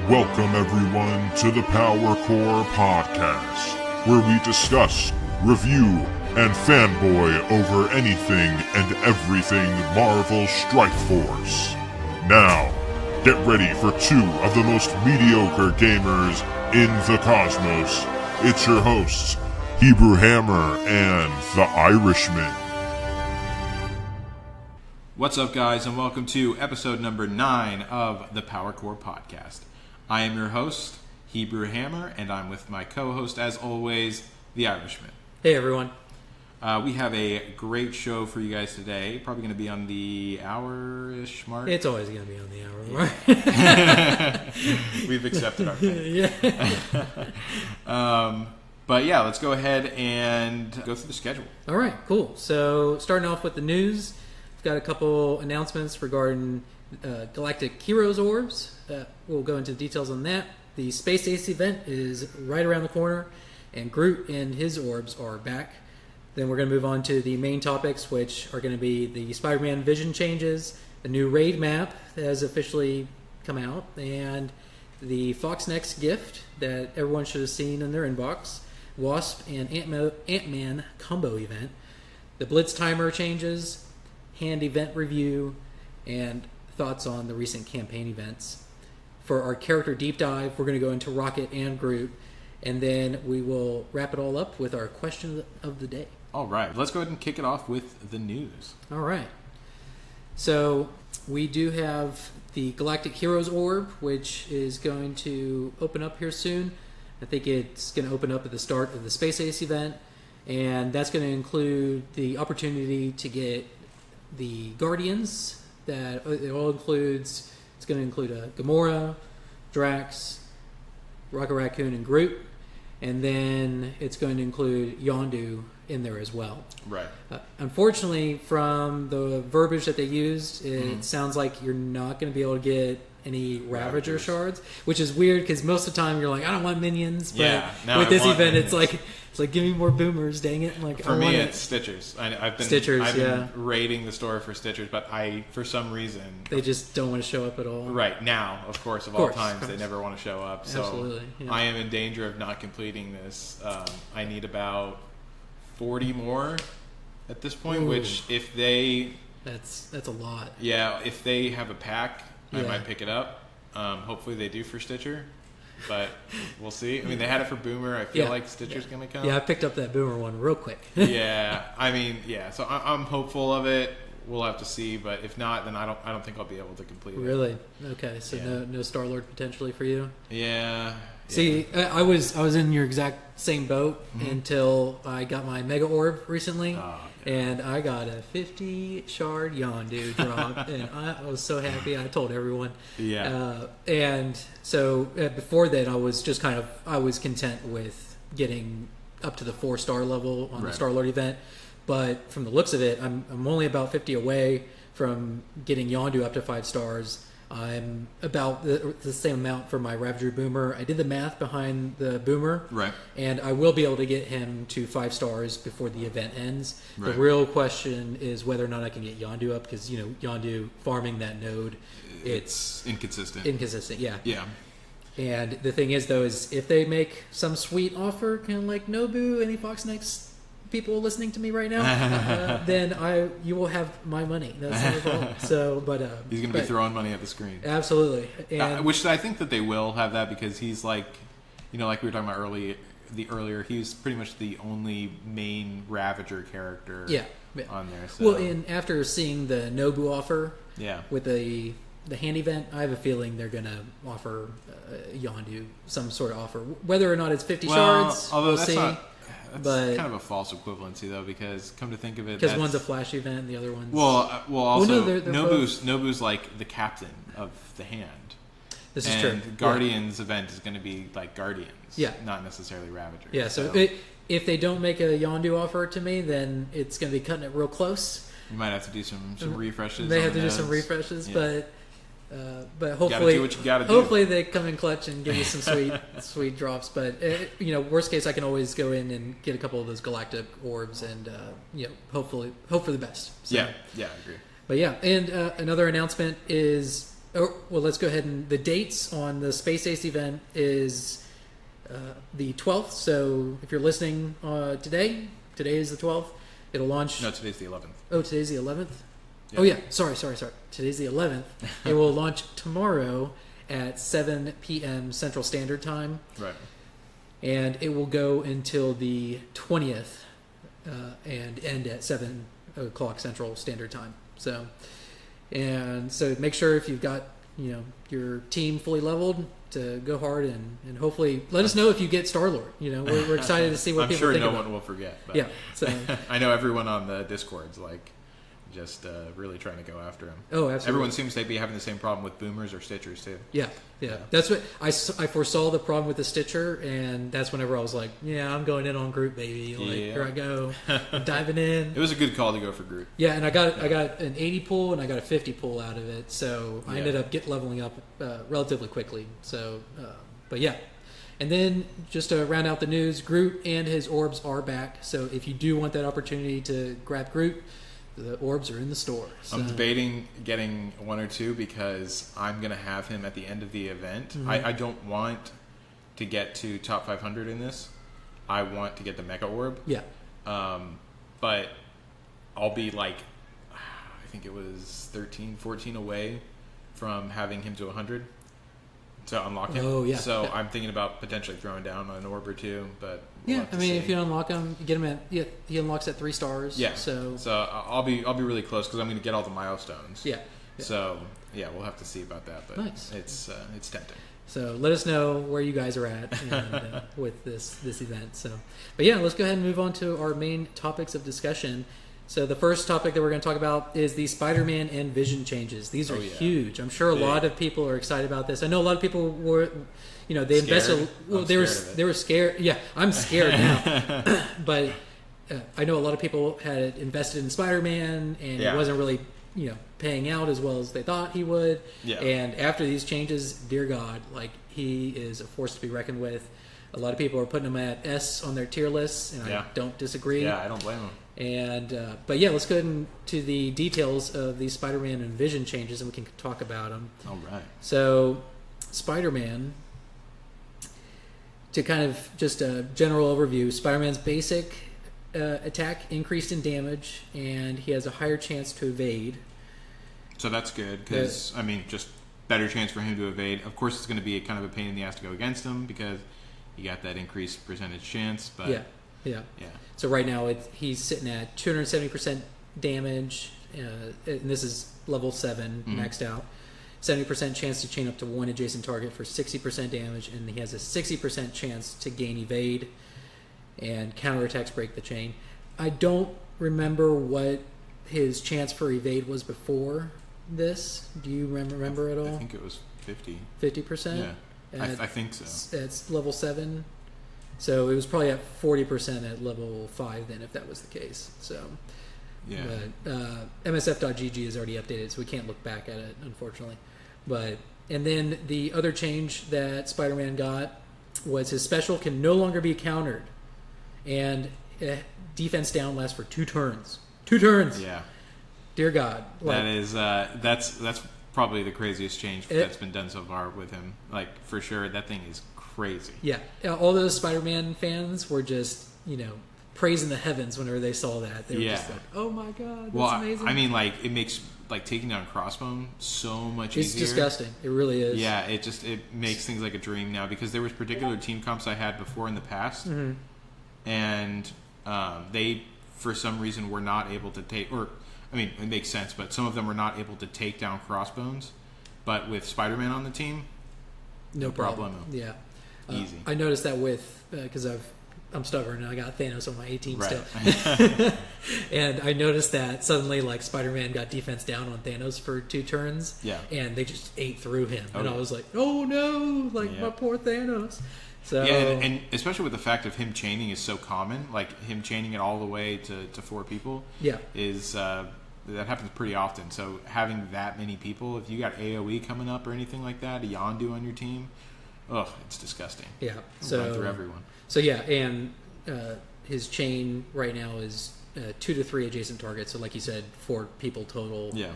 Welcome everyone to the Power Core Podcast, where we discuss, review, and fanboy over anything and everything Marvel Strike Force. Now, get ready for two of the most mediocre gamers in the cosmos. It's your hosts, Hebrew Hammer and the Irishman. What's up, guys, and welcome to episode number 9 of the Power Core Podcast. I am your host, Hebrew Hammer, and I'm with my co-host, as always, the Irishman. Hey, everyone. We have a great show for you guys today. Probably going to be on the hour-ish mark. It's always going to be on the hour mark. We've accepted our fate. Yeah. But yeah, let's go ahead and go through the schedule. All right, cool. So, starting off with the news, we've got a couple announcements regarding Galactic Heroes Orbs. We'll go into the details on that. The Space Ace event is right around the corner, and Groot and his orbs are back. Then we're going to move on to the main topics, which are going to be the Spiderman vision changes, the new raid map that has officially come out, and the Fox Next gift that everyone should have seen in their inbox, Wasp and Ant-Man combo event, the Blitz timer changes, hand event review, and thoughts on the recent campaign events. For our character deep dive, we're going to go into Rocket and Groot, and then we will wrap it all up with our question of the day. All right, let's go ahead and kick it off with the news. All right. So we do have the Galactic Heroes Orb, which is going to open up here soon. I think it's going to open up at the start of the Space Ace event, and that's going to include the opportunity to get the Guardians. That it all includes. It's going to include Gamora, Drax, Rocket Raccoon, and Groot, and then it's going to include Yondu in there as well. Right. Unfortunately, from the verbiage that they used, it sounds like you're not going to be able to get any Ravager shards, which is weird because most of the time you're like, I don't want minions, but with this event, it's like give me more boomers, dang it! Like for me, it's Stitchers. I've been raiding the store for Stitchers, but for some reason they just don't want to show up at all. Right now, of course, all times they never want to show up. So absolutely, yeah. I am in danger of not completing this. I need about 40 more at this point. Ooh. Which if they that's a lot. Yeah, if they have a pack, I might pick it up. Hopefully they do for Stitcher, but we'll see. I mean, they had it for Boomer. I feel like Stitcher's going to come. Yeah, I picked up that Boomer one real quick. So I'm hopeful of it. We'll have to see, but if not, then I don't think I'll be able to complete it. Really? Okay, so no Star-Lord potentially for you? Yeah. See, I was in your exact same boat until I got my Mega Orb recently. And I got a 50 shard Yondu drop, and I was so happy. I told everyone. Yeah. And so before that, I was just I was content with getting up to the 4-star level on the Star-Lord event. But from the looks of it, I'm only about 50 away from getting Yondu up to 5 stars. I'm about the same amount for my Ravager Boomer. I did the math behind the Boomer, and I will be able to get him to 5 stars before the event ends. The real question is whether or not I can get Yondu up, because Yondu farming that node, it's inconsistent. Yeah. And the thing is, though, is if they make some sweet offer, kind of like Nobu, any Fox Next people listening to me right now, then you will have my money. That's not a problem. So, but he's going to be throwing money at the screen. Absolutely, and which I think that they will have that, because he's like we were talking about earlier. He's pretty much the only main Ravager character. On there. So. Well, and after seeing the Nobu offer, with the hand event, I have a feeling they're going to offer Yondu some sort of offer, whether or not it's 50 shards. Although we'll see. That's kind of a false equivalency, though, because come to think of it, because one's a flash event and the other one's also they're Nobu's like the captain of the hand. This is true. And Guardians event is going to be like Guardians, not necessarily Ravager. Yeah, so if they don't make a Yondu offer to me, then it's going to be cutting it real close. You might have to do some refreshes. They have to do some refreshes, but hopefully, gotta do what you gotta do. Hopefully they come in clutch and give you some sweet drops. But worst case, I can always go in and get a couple of those galactic orbs, and hope for the best. So, yeah, I agree. But yeah, and another announcement is well, let's go ahead and the dates on the Space Ace event is the 12th. So if you're listening today is the 12th. It'll launch. No, today's the 11th. Oh, today's the 11th? Yeah. Oh, yeah. Sorry. Today's the 11th. It will launch tomorrow at 7 p.m. Central Standard Time. Right. And it will go until the 20th and end at 7 o'clock Central Standard Time. So make sure if you've got your team fully leveled to go hard and hopefully let us know if you get Star-Lord. We're excited to see what people think. I'm sure about one will forget. But yeah. So I know everyone on the Discord's just really trying to go after him. Oh, absolutely. Everyone seems to be having the same problem with boomers or stitchers too. Yeah. That's what I foresaw the problem with the Stitcher, and that's whenever I was like, yeah, I'm going in on Groot, baby. Here I go. I'm diving in. It was a good call to go for Groot. Yeah, and I got an 80 pull and I got a 50 pull out of it, so I ended up leveling up relatively quickly. So, but yeah. And then just to round out the news, Groot and his orbs are back. So if you do want that opportunity to grab Groot, the orbs are in the store. So. I'm debating getting one or two because I'm going to have him at the end of the event. Mm-hmm. I don't want to get to top 500 in this. I want to get the Mega Orb. Yeah. But I'll be I think it was 13, 14 away from having him to 100 to unlock him. Oh, yeah. So I'm thinking about potentially throwing down on an orb or two, but we'll have to see. if you unlock him, you get him he unlocks at 3 stars. Yeah. So I'll be really close because I'm going to get all the milestones. Yeah. So we'll have to see about that, but nice. It's tempting. So let us know where you guys are at and, with this event. So, but yeah, let's go ahead and move on to our main topics of discussion. So the first topic that we're going to talk about is the Spider-Man and Vision changes. These are huge. I'm sure a lot of people are excited about this. I know a lot of people were, they invested. Well, they were scared. Yeah, I'm scared now. But I know a lot of people had invested in Spider-Man and it wasn't really, paying out as well as they thought he would. Yeah. And after these changes, dear God, he is a force to be reckoned with. A lot of people are putting him at S on their tier lists, and I don't disagree. Yeah, I don't blame them. And but yeah, let's go into the details of these Spider-Man and Vision changes, and we can talk about them. All right. So, Spider-Man, to kind of just a general overview, Spider-Man's basic attack increased in damage, and he has a higher chance to evade. So that's good because just better chance for him to evade. Of course, it's going to be kind of a pain in the ass to go against him because you got that increased percentage chance. But yeah. So right now he's sitting at 270% damage, and this is level 7 maxed out. 70% chance to chain up to one adjacent target for 60% damage, and he has a 60% chance to gain evade, and counterattacks break the chain. I don't remember what his chance for evade was before this. Do you remember at all? I think it was 50. 50%? Yeah. I think so. That's level 7. So it was probably at 40% at level 5 then, if that was the case. So, yeah. But MSF.GG is already updated, so we can't look back at it, unfortunately. And then the other change that Spider-Man got was his special can no longer be countered, and defense down lasts for 2 turns. 2 turns. Yeah. Dear God. That is that's probably the craziest change that's been done so far with him. For sure, that thing is crazy. Yeah. All those Spider-Man fans were just, praising the heavens whenever they saw that. They were just like, oh my God, that's amazing. It makes taking down Crossbone so much easier. It's disgusting. It really is. Yeah, it makes things like a dream now because there was particular team comps I had before in the past, and they, for some reason, were not able to take, it makes sense, but some of them were not able to take down Crossbones. But with Spider-Man on the team, no problem. Yeah. Easy. I noticed that because I'm stubborn and I got Thanos on my A team still. And I noticed that suddenly Spider-Man got defense down on Thanos for 2 turns. Yeah. And they just ate through him. And I was like, oh no, my poor Thanos. So and especially with the fact of him chaining is so common, him chaining it all the way to 4 people. Yeah. Is that happens pretty often. So having that many people, if you got AoE coming up or anything like that, a Yondu on your team, it's disgusting. Yeah. Run through everyone. So yeah, and his chain right now is 2 to 3 adjacent targets. So like you said, 4 people total. Yeah.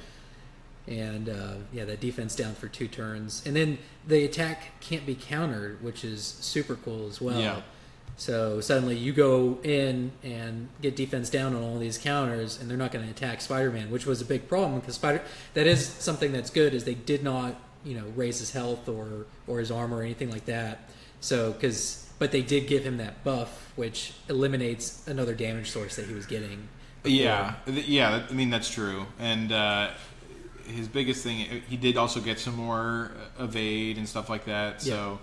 And that defense down for 2 turns, and then the attack can't be countered, which is super cool as well. Yeah. So suddenly you go in and get defense down on all these counters, and they're not going to attack Spider-Man, which was a big problem because that is something that's good is they did not raise his health or his armor or anything like that. So but they did give him that buff, which eliminates another damage source that he was getting before. Yeah. I mean, that's true. And his biggest thing, he did also get some more evade and stuff like that. So,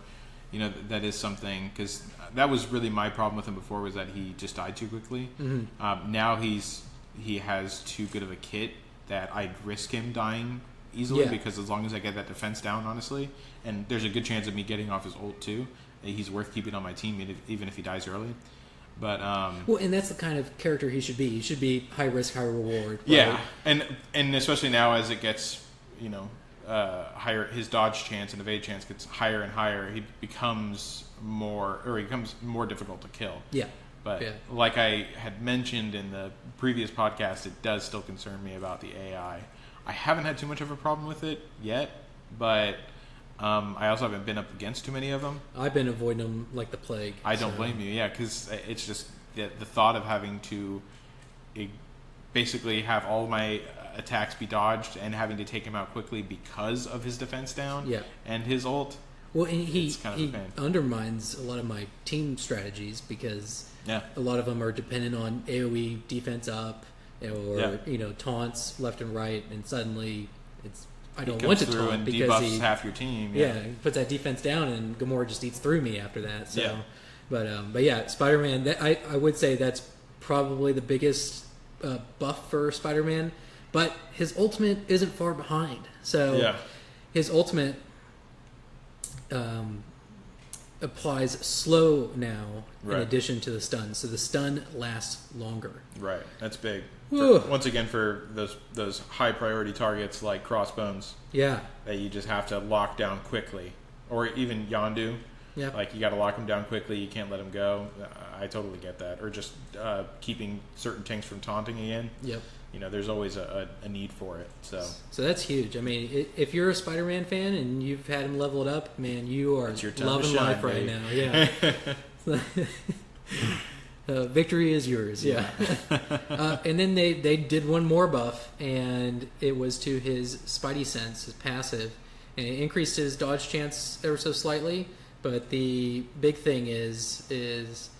that is something, because that was really my problem with him before, was that he just died too quickly. Mm-hmm. Now he has too good of a kit that I'd risk him dying easily, because as long as I get that defense down, honestly, and there's a good chance of me getting off his ult too, he's worth keeping on my team even if he dies early. But and that's the kind of character he should be. He should be high risk, high reward. Right? Yeah, and especially now as it gets higher, his dodge chance and evade chance gets higher and higher. He becomes more difficult to kill. Yeah. But like I had mentioned in the previous podcast, it does still concern me about the AI. I haven't had too much of a problem with it yet, but I also haven't been up against too many of them. I've been avoiding them like the plague. I don't blame you, because it's just the thought of having to basically have all my attacks be dodged and having to take him out quickly because of his defense down and his ult. Well, and he kind of a pain. Undermines a lot of my team strategies because a lot of them are dependent on AoE defense up or taunts left and right, and suddenly I don't want to taunt and because debuffs half your team. He puts that defense down, and Gamora just eats through me after that. So, but Spider-Man. I would say that's probably the biggest buff for Spider-Man. But his ultimate isn't far behind. So his ultimate applies slow now in addition to the stun. So the stun lasts longer. Right. That's big. Once again, for those high priority targets like Crossbones. Yeah. That you just have to lock down quickly. Or even Yondu. Yeah. Like, you got to lock him down quickly. You can't let him go. I totally get that. Or just keeping certain tanks from taunting again. Yep. There's always a need for it. So that's huge. I mean, if you're a Spider-Man fan and you've had him level it up, man, you are loving life right now. Yeah. Victory is yours. Yeah. And then they did one more buff, and it was to his Spidey Sense, his passive, and it increased his dodge chance ever so slightly. But the big thing is his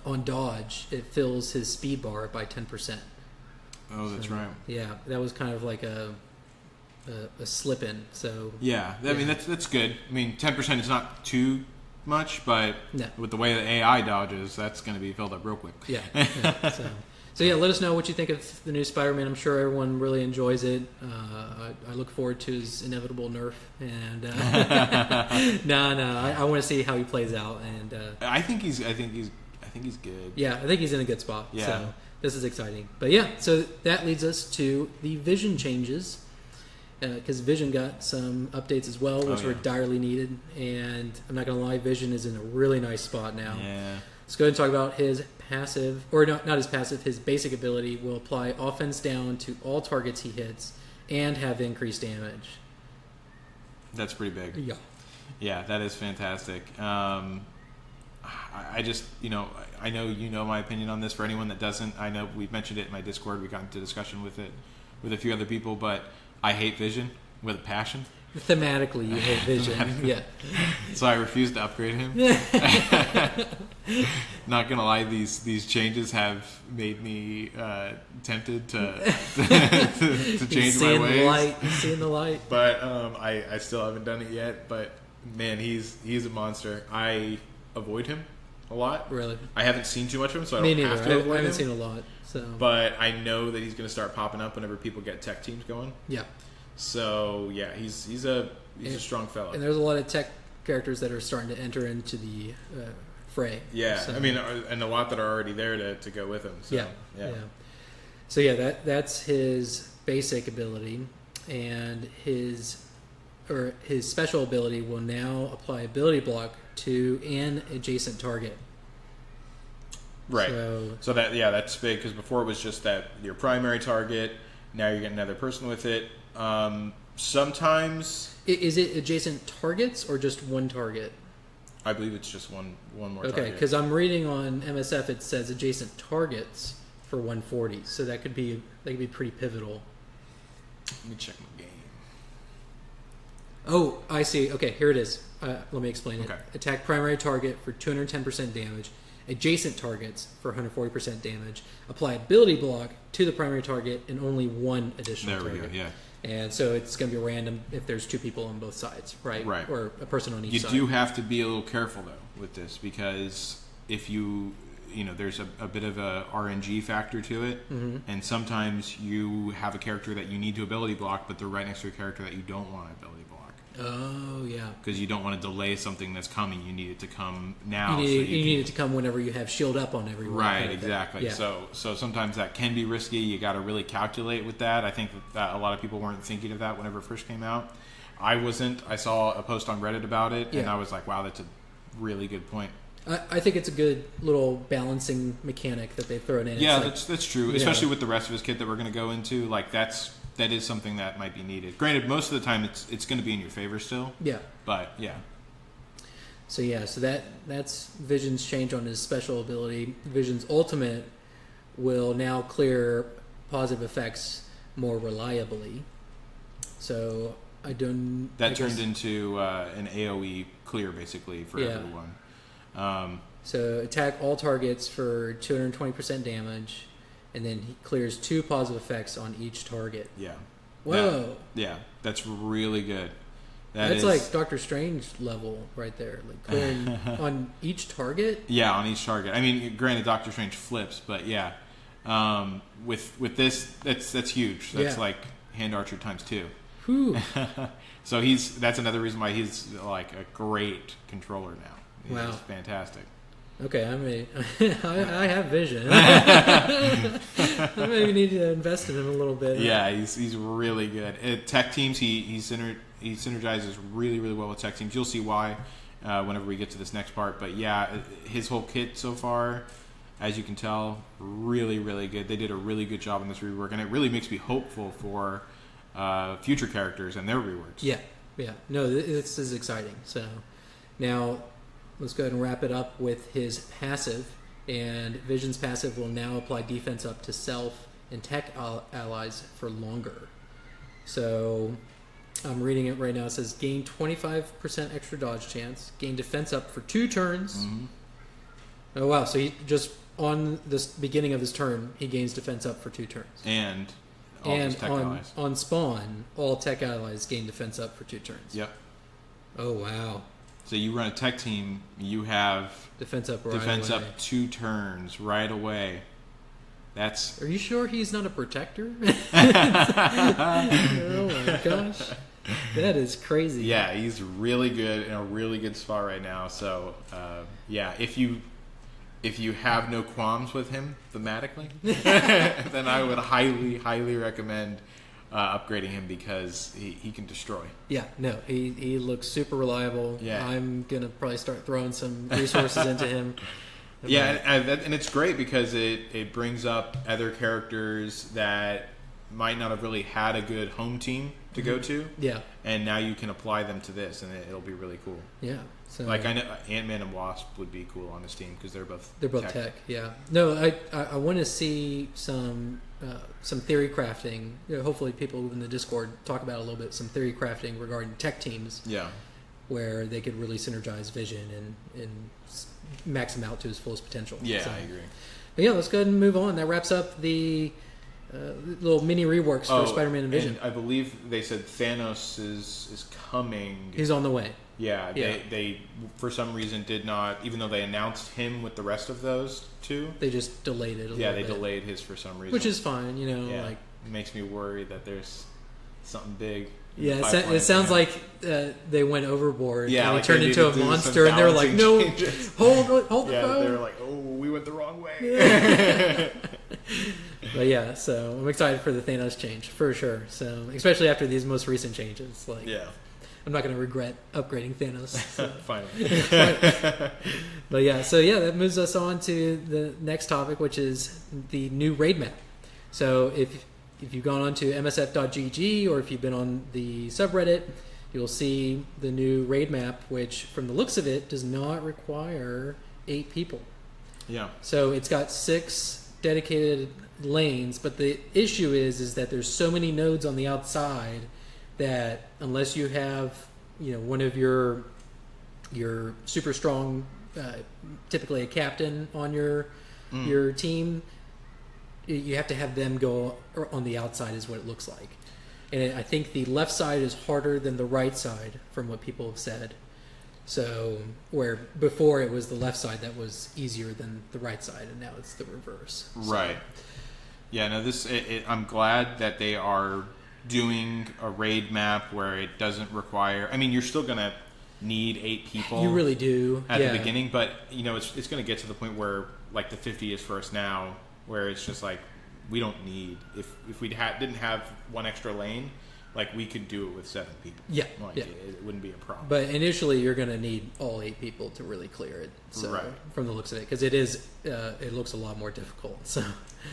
on dodge, it fills his speed bar by 10%. Oh, that's right. Yeah, that was kind of like a slip in. So I mean that's good. I mean, 10% is not too much, but with the way the AI dodges, that's going to be filled up real quick. Yeah. So let us know what you think of the new Spider-Man. I'm sure everyone really enjoys it. I look forward to his inevitable nerf, and I want to see how he plays out. And I think he's good. Yeah, I think he's in a good spot. Yeah. So this is exciting. But so that leads us to the Vision changes, because Vision got some updates as well, which were direly needed. And I'm not going to lie, Vision is in a really nice spot now. Yeah. Let's go ahead and talk about his passive, or not his passive, his basic ability will apply offense down to all targets he hits and have increased damage. That's pretty big. Yeah. Yeah, that is fantastic. I just, I know my opinion on this. For anyone that doesn't, I know we've mentioned it in my Discord. We got into discussion with it with a few other people, but I hate Vision with a passion. Thematically, you hate Vision. Yeah. So I refuse to upgrade him. Not gonna lie, these changes have made me tempted to change my ways. Seeing the light. But I still haven't done it yet. But man, he's a monster. I avoid him a lot. Really? I haven't seen too much of him, so I Me don't neither. have to avoid him. I haven't seen a lot. So. But I know that he's gonna start popping up whenever people get tech teams going. Yeah. So he's a strong fellow. And there's a lot of tech characters that are starting to enter into the fray. Yeah, so. I mean, and a lot that are already there to go with him. So, yeah. So that's his basic ability, and his special ability will now apply ability block to an adjacent target. Right. So that's big because before it was just that your primary target. Now you're getting another person with it. Sometimes is it adjacent targets or just one target? I believe it's just one more target. Okay, because I'm reading on MSF it says adjacent targets for 140, so that could be pretty pivotal. Let me check my game. Oh, I see. Okay, here it is. Let me explain it. Okay. Attack primary target for 210% damage. Adjacent targets for 140% damage. Apply ability block to the primary target and only one additional target. There we go, yeah. And so it's going to be random if there's two people on both sides, right? Right. Or a person on each side. You do have to be a little careful, though, with this because if there's a bit of a RNG factor to it, and sometimes you have a character that you need to ability block, but they're right next to a character that you don't want to ability block. Oh, yeah. Because you don't want to delay something that's coming. You need it to come now. You need it to come whenever you have shield up on everyone. Right, exactly. Yeah. So sometimes that can be risky. You got to really calculate with that. I think that a lot of people weren't thinking of that whenever it first came out. I wasn't. I saw a post on Reddit about it, and I was like, wow, that's a really good point. I think it's a good little balancing mechanic that they've thrown in. Yeah, that's true. Yeah. Especially with the rest of his kit that we're going to go into. Like that is something that might be needed. Granted, most of the time it's going to be in your favor still. Yeah. But yeah. So that's Vision's change on his special ability. Vision's ultimate will now clear positive effects more reliably. So that turned into an AoE clear basically for everyone. So attack all targets for 220% damage. And then he clears 2 positive effects on each target. Yeah. Whoa. Yeah, that's really good. That's like Doctor Strange level right there. Like clearing on each target? Yeah, on each target. I mean, granted, Doctor Strange flips, but yeah. With this, that's huge. That's like Hand Archer times 2. Whew. So that's another reason why he's like a great controller now. He's fantastic. Okay, I have Vision. I maybe need to invest in him a little bit. Yeah, he's really good. At tech teams, he synergizes really, really well with tech teams. You'll see why whenever we get to this next part. But yeah, his whole kit so far, as you can tell, really, really good. They did a really good job in this rework, and it really makes me hopeful for future characters and their reworks. Yeah. No, this is exciting. So now let's go ahead and wrap it up with his passive. And Vision's passive will now apply defense up to self and tech allies for longer. So I'm reading it right now. It says gain 25% extra dodge chance, gain defense up for 2 turns. Mm-hmm. Oh wow! So he just on this beginning of his turn, he gains defense up for 2 turns. And his tech allies. On spawn, all tech allies gain defense up for 2 turns. Yep. Oh wow! So you run a tech team, you have defense up up 2 turns right away. Are you sure he's not a protector? Oh my gosh. That is crazy. Yeah, he's really good in a really good spot right now. So if you have no qualms with him thematically, then I would highly, highly recommend upgrading him because he can destroy. Yeah, no, he looks super reliable. Yeah. I'm going to probably start throwing some resources into him. Yeah, and it's great because it brings up other characters that might not have really had a good home team to go to. Yeah. And now you can apply them to this, and it'll be really cool. Yeah. So like I know Ant-Man and Wasp would be cool on this team because they're both tech. Yeah. No, I want to see some theory crafting. Hopefully, people in the Discord talk about a little bit some theory crafting regarding tech teams. Yeah. Where they could really synergize Vision and max him out to his fullest potential. Yeah, I agree. But yeah, let's go ahead and move on. That wraps up the little mini reworks for Spider-Man and Vision. And I believe they said Thanos is coming. He's on the way. Yeah, they for some reason did not, even though they announced him with the rest of those 2. They just delayed it a little bit. Yeah, they delayed his for some reason. Which is fine, It makes me worry that there's something big. Yeah, it sounds like they went overboard. Yeah, and like he turned into a monster, and they were like, "No, hold the phone." Yeah, they were like, "Oh, we went the wrong way." But yeah, so I'm excited for the Thanos change for sure. So especially after these most recent changes, I'm not going to regret upgrading Thanos. So. Finally. But yeah, so yeah, that moves us on to the next topic, which is the new raid map. So if you've gone on to msf.gg or if you've been on the subreddit, you'll see the new raid map, which from the looks of it does not require 8 people. Yeah. So it's got 6 dedicated lanes, but the issue is that there's so many nodes on the outside that unless you have, one of your super strong, typically a captain on your team, you have to have them go on the outside is what it looks like. And I think the left side is harder than the right side from what people have said. So where before it was the left side that was easier than the right side, and now it's the reverse. Right. Yeah, no, I'm glad that they are doing a raid map where it doesn't require... I mean, you're still going to need 8 people. You really do. At the beginning, but, it's going to get to the point where, like, the 50 is for us now, where it's just like, we don't need... If we didn't have one extra lane, like, we could do it with 7 people. Yeah. Like, yeah. It wouldn't be a problem. But initially, you're going to need all 8 people to really clear it. So, right. From the looks of it, because it looks a lot more difficult. So.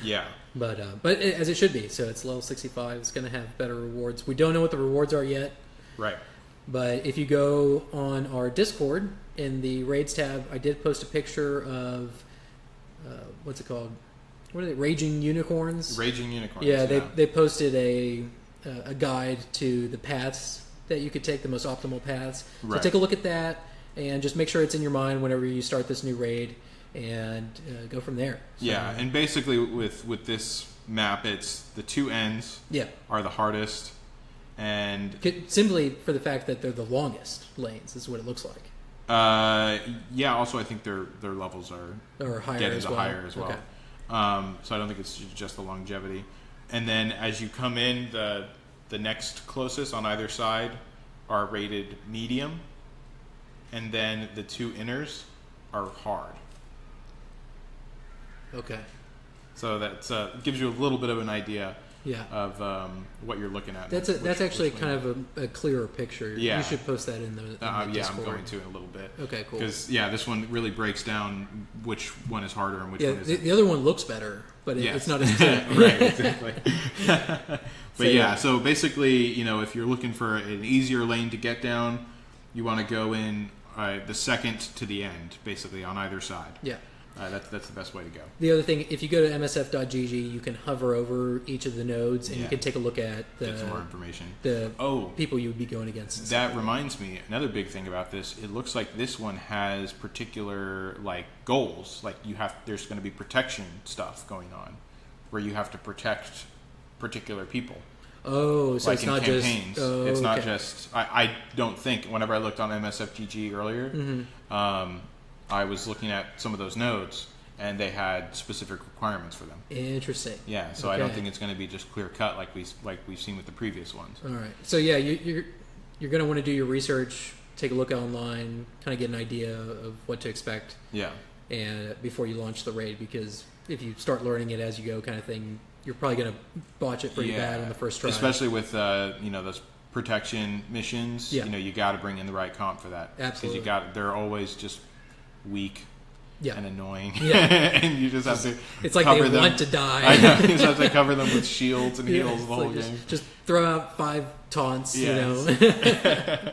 Yeah. But as it should be. So it's level 65. It's going to have better rewards. We don't know what the rewards are yet. Right. But if you go on our Discord in the raids tab, I did post a picture of what's it called? What are they? Raging Unicorns. Raging Unicorns. Yeah, they posted a guide to the paths that you could take, the most optimal paths. So take a look at that and just make sure it's in your mind whenever you start this new raid, and go from there. So, yeah, and basically with this map, it's the 2 ends are the hardest, and simply for the fact that they're the longest lanes is what it looks like. Yeah. Also, I think their levels are higher get as into well. higher as well. Okay. So I don't think it's just the longevity. And then as you come in, the next closest on either side are rated medium, and then the 2 inners are hard. Okay. So that gives you a little bit of an idea of what you're looking at. That's actually kind of a clearer picture. Yeah. You should post that in the yeah, Discord. I'm going to in a little bit. Okay, cool. Because, this one really breaks down which one is harder and which one isn't. The other one looks better, but it's not as good. Right, exactly. But so basically, if you're looking for an easier lane to get down, you want to go in the second to the end, basically, on either side. Yeah. That's the best way to go. The other thing, if you go to msf.gg, you can hover over each of the nodes and you can take a look at get some more information. The people you would be going against. That reminds me, another big thing about this. It looks like this one has particular goals. There's going to be protection stuff going on, where you have to protect particular people. Oh, so it's not campaigns. Just. Oh, it's not just. I don't think. Whenever I looked on MSFGG earlier, I was looking at some of those nodes, and they had specific requirements for them. Interesting. Yeah, so I don't think it's going to be just clear cut like we've seen with the previous ones. All right. So you're going to want to do your research, take a look online, kind of get an idea of what to expect. Yeah. And before you launch the raid, because if you start learning it as you go, kind of thing, you're probably going to botch it pretty bad on the first try. Especially with those protection missions. Yeah. You got to bring in the right comp for that. Absolutely. Because they're always just weak and annoying. Yeah. And you just have to it's like cover they them. Want to die. I know. You just have to cover them with shields and heals the whole game. Just throw out 5 taunts, I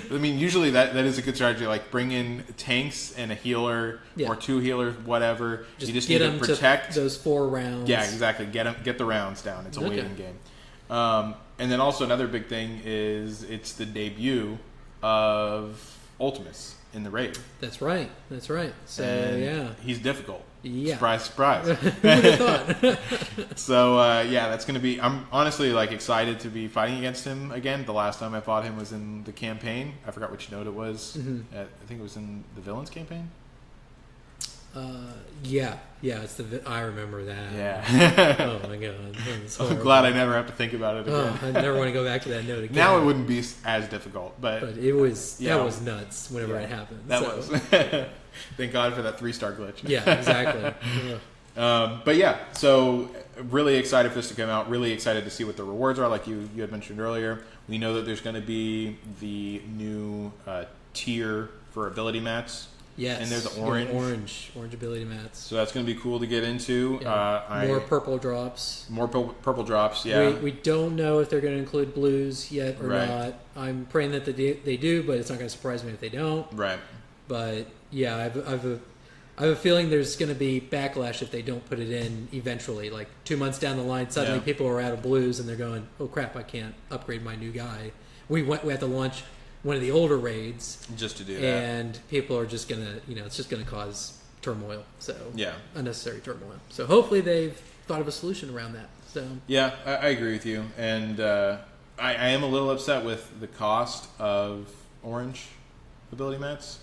mean, usually that is a good strategy. Bring in tanks and a healer or 2 healers, whatever. You just need to protect those 4 rounds. Yeah, exactly. Get the rounds down. It's a waiting game. And then also another big thing is it's the debut of Ultimus in the raid. That's right. So he's difficult. Yeah. Surprise, surprise. Who would have thought? So that's going to be. I'm honestly excited to be fighting against him again. The last time I fought him was in the campaign. I forgot which node it was. Mm-hmm. I think it was in the villains campaign. It's I remember that. Yeah. Oh my god. I'm glad I never have to think about it again. I never want to go back to that node again. Now it wouldn't be as difficult, but it was that was nuts whenever it happened. That was. Thank God for that 3-star glitch. Yeah, exactly. But yeah, so really excited for this to come out. Really excited to see what the rewards are, like you had mentioned earlier. We know that there's going to be the new tier for ability mats. Yes. And there's the orange ability mats. So that's going to be cool to get into. Yeah. More purple drops. More purple drops, yeah. We don't know if they're going to include blues yet or not. I'm praying that they do, but it's not going to surprise me if they don't. Right. But yeah, I have a feeling there's going to be backlash if they don't put it in eventually. Like 2 months down the line, suddenly people are out of blues and they're going, "Oh crap, I can't upgrade my new guy." We had to launch one of the older raids just to do that, and people are just gonna, it's just gonna cause turmoil. So unnecessary turmoil. So hopefully they've thought of a solution around that. So yeah, I agree with you, and I am a little upset with the cost of orange ability mats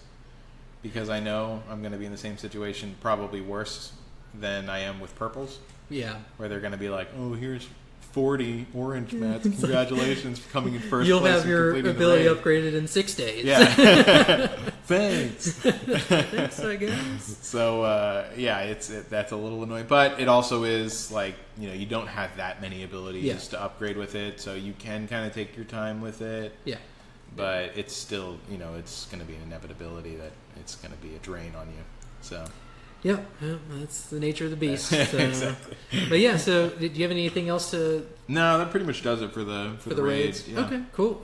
because I know I'm going to be in the same situation, probably worse than I am with purples. Yeah, where they're going to be like, "Oh, here's 40 orange mats. Congratulations for coming in first You'll place." You'll have your ability upgraded in 6 days. Yeah. Thanks. Thanks, I guess. So, that's a little annoying. But it also is like, you don't have that many abilities to upgrade with it. So you can kind of take your time with it. Yeah. But it's still, it's going to be an inevitability that it's going to be a drain on you. So... Yep, that's the nature of the beast. So. Exactly. But yeah, so do you have anything else to... No, that pretty much does it for the raids. Yeah. Okay, cool.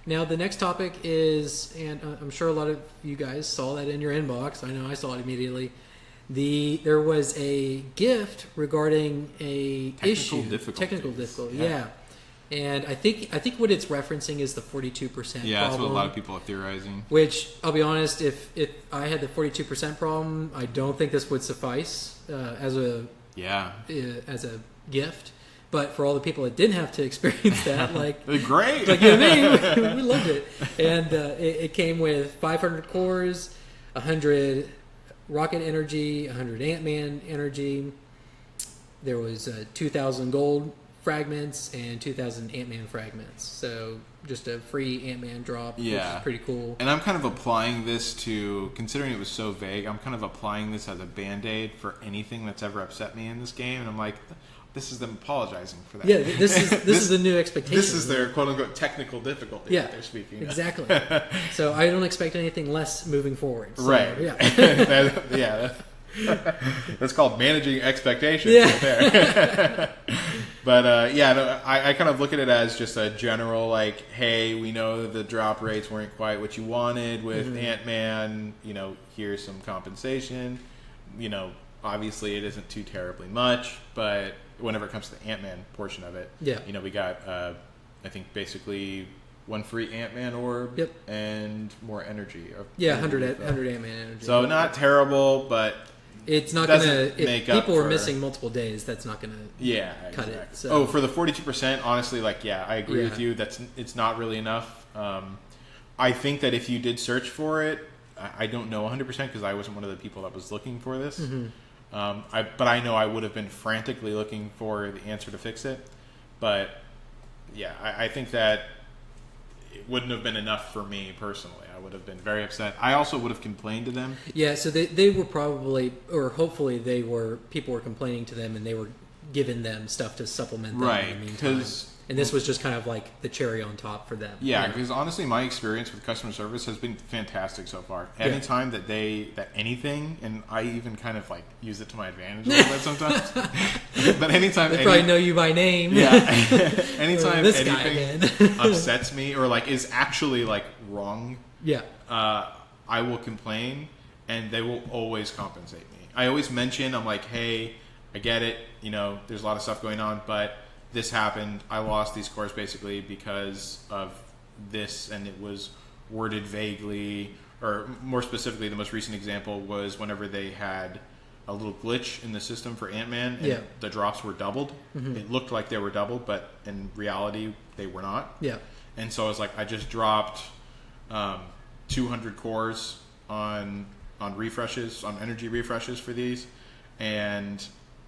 Now the next topic is, and I'm sure a lot of you guys saw that in your inbox. I know I saw it immediately. There was a gift regarding a technical difficulty. Yeah. And I think what it's referencing is the 42% problem. Yeah, that's what a lot of people are theorizing. Which, I'll be honest, if I had the 42% problem, I don't think this would suffice as a gift. But for all the people that didn't have to experience that, like... Great! Like you and me, we loved it. And it came with 500 cores, 100 rocket energy, 100 Ant-Man energy. There was 2,000 gold fragments and 2,000 Ant-Man fragments. So just a free Ant-Man drop, which is pretty cool. And I'm kind of applying this to, considering it was so vague, I'm kind of applying this as a Band-Aid for anything that's ever upset me in this game. And I'm like, this is them apologizing for that. Yeah, this is the new expectation. This is their quote-unquote technical difficulty that they're speaking of. Exactly. So I don't expect anything less moving forward. So, right. Yeah. That's called managing expectations right there. But I kind of look at it as just a general, like, hey, we know that the drop rates weren't quite what you wanted with Ant-Man. Here's some compensation. Obviously it isn't too terribly much, but whenever it comes to the Ant-Man portion of it, we got, I think, basically one free Ant-Man orb and more energy. 100 Ant-Man energy. So not terrible, but... It's not going to... If people are missing multiple days, that's not going to cut it. So. For the 42%, honestly, I agree with you. It's not really enough. I think that if you did search for it, I don't know 100% because I wasn't one of the people that was looking for this. But I know I would have been frantically looking for the answer to fix it. But, I think that it wouldn't have been enough for me personally. I would have been very upset. I also would have complained to them. Yeah, so they were probably, or hopefully people were complaining to them and they were giving them stuff to supplement them in the meantime. And this was just kind of like the cherry on top for them. Yeah, because honestly, my experience with customer service has been fantastic so far. Anytime that anything, and I even kind of use it to my advantage a little bit sometimes. But anytime they probably know you by name. Yeah. Anytime anything upsets me or is actually wrong. Yeah. I will complain, and they will always compensate me. I always mention, I'm like, hey, I get it. There's a lot of stuff going on, but this happened. I lost these cores basically because of this, and it was worded vaguely, or more specifically, the most recent example was whenever they had a little glitch in the system for Ant-Man, and the drops were doubled. It looked like they were doubled, but in reality, they were not. Yeah. And so I was like, I just dropped 200 cores on refreshes, on energy refreshes for these, and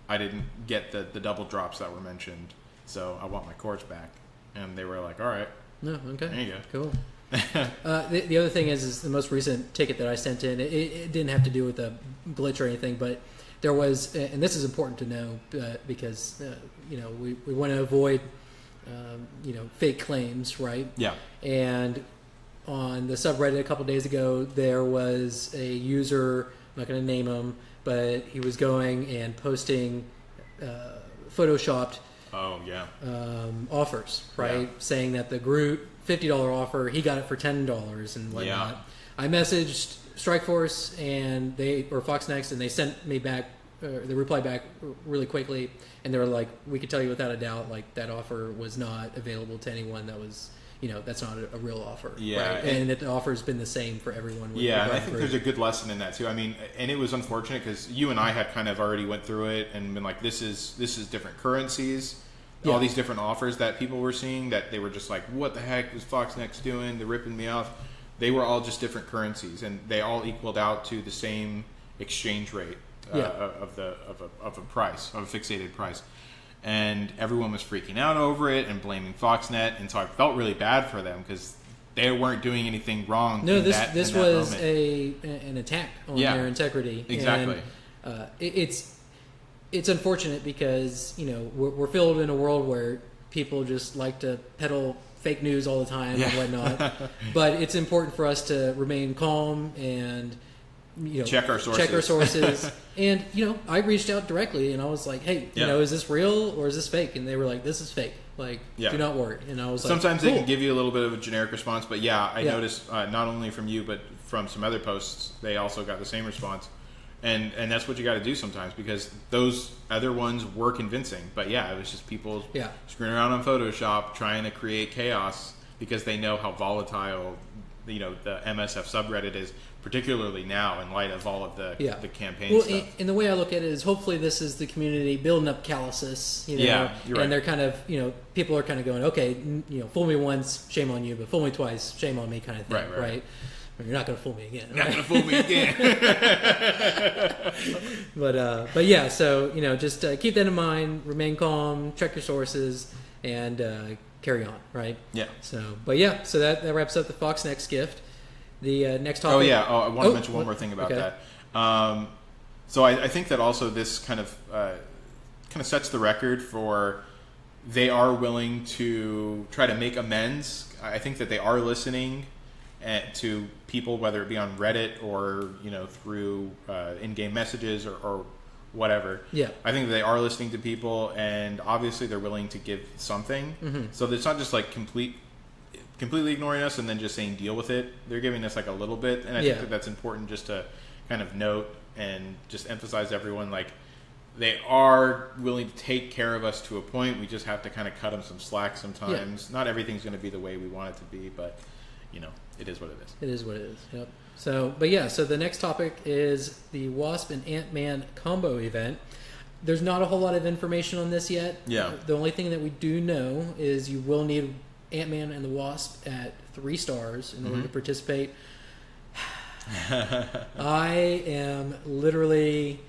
I didn't get the double drops that were mentioned. So I want my cores back. And they were like, all right. No, okay. There you go. Cool. The other thing is the most recent ticket that I sent in, it didn't have to do with a glitch or anything, but there was, and this is important to know because we want to avoid fake claims, right? Yeah. And on the subreddit a couple days ago, there was a user, I'm not going to name him, but he was going and posting photoshopped offers, right? Yeah. Saying that the Groot $50 offer, he got it for $10 and whatnot. Yeah. I messaged Strike Force and Fox Next, and they sent me back. They replied back really quickly, and they were like, "We could tell you without a doubt, like that offer was not available to anyone that was, that's not a real offer." Yeah, right? and the offer's been the same for everyone. Yeah, and I think there's a good lesson in that too. I mean, and it was unfortunate because you and I had kind of already went through it and been like, "This is different currencies." Yeah. All these different offers that people were seeing that they were just like, what the heck was Fox Next doing? They're ripping me off. They were all just different currencies, and they all equaled out to the same exchange rate of a price, of a fixated price. And everyone was freaking out over it and blaming Foxnet, and so I felt really bad for them because they weren't doing anything wrong. No, this was moment. an attack on their integrity. Exactly. And, it's unfortunate because we're filled in a world where people just like to peddle fake news all the time and whatnot. But it's important for us to remain calm and check our sources. And I reached out directly and I was like, hey, is this real or is this fake? And they were like, this is fake. Like, do not worry. And I was like, sometimes they can give you a little bit of a generic response, but I noticed not only from you but from some other posts, they also got the same response. And that's what you got to do sometimes because those other ones were convincing. But it was just people screwing around on Photoshop trying to create chaos because they know how volatile the MSF subreddit is, particularly now in light of all of the campaign stuff. And the way I look at it is hopefully this is the community building up calluses. You're right. And they're kind of, people are kind of going, okay, fool me once, shame on you, but fool me twice, shame on me kind of thing, right? You're not going to fool me again. Not going to fool me again. But yeah, so just keep that in mind. Remain calm. Check your sources, and carry on. Right. Yeah. So that wraps up the Fox Next gift. The next topic. I want to mention one more thing about that. So I think that also this kind of sets the record for they are willing to try to make amends. I think that they are listening to people, whether it be on Reddit or through in-game messages or whatever. Yeah, I think that they are listening to people, and obviously they're willing to give something. Mm-hmm. So it's not just like completely ignoring us and then just saying deal with it. They're giving us like a little bit, and I think that that's important just to kind of note and just emphasize everyone like they are willing to take care of us to a point. We just have to kind of cut them some slack sometimes. Not everything's going to be the way we want it to be, but it is what it is. It is what it is. Yep. So the next topic is the Wasp and Ant-Man combo event. There's not a whole lot of information on this yet. Yeah. The only thing that we do know is you will need Ant-Man and the Wasp at 3 stars in order to participate. I am literally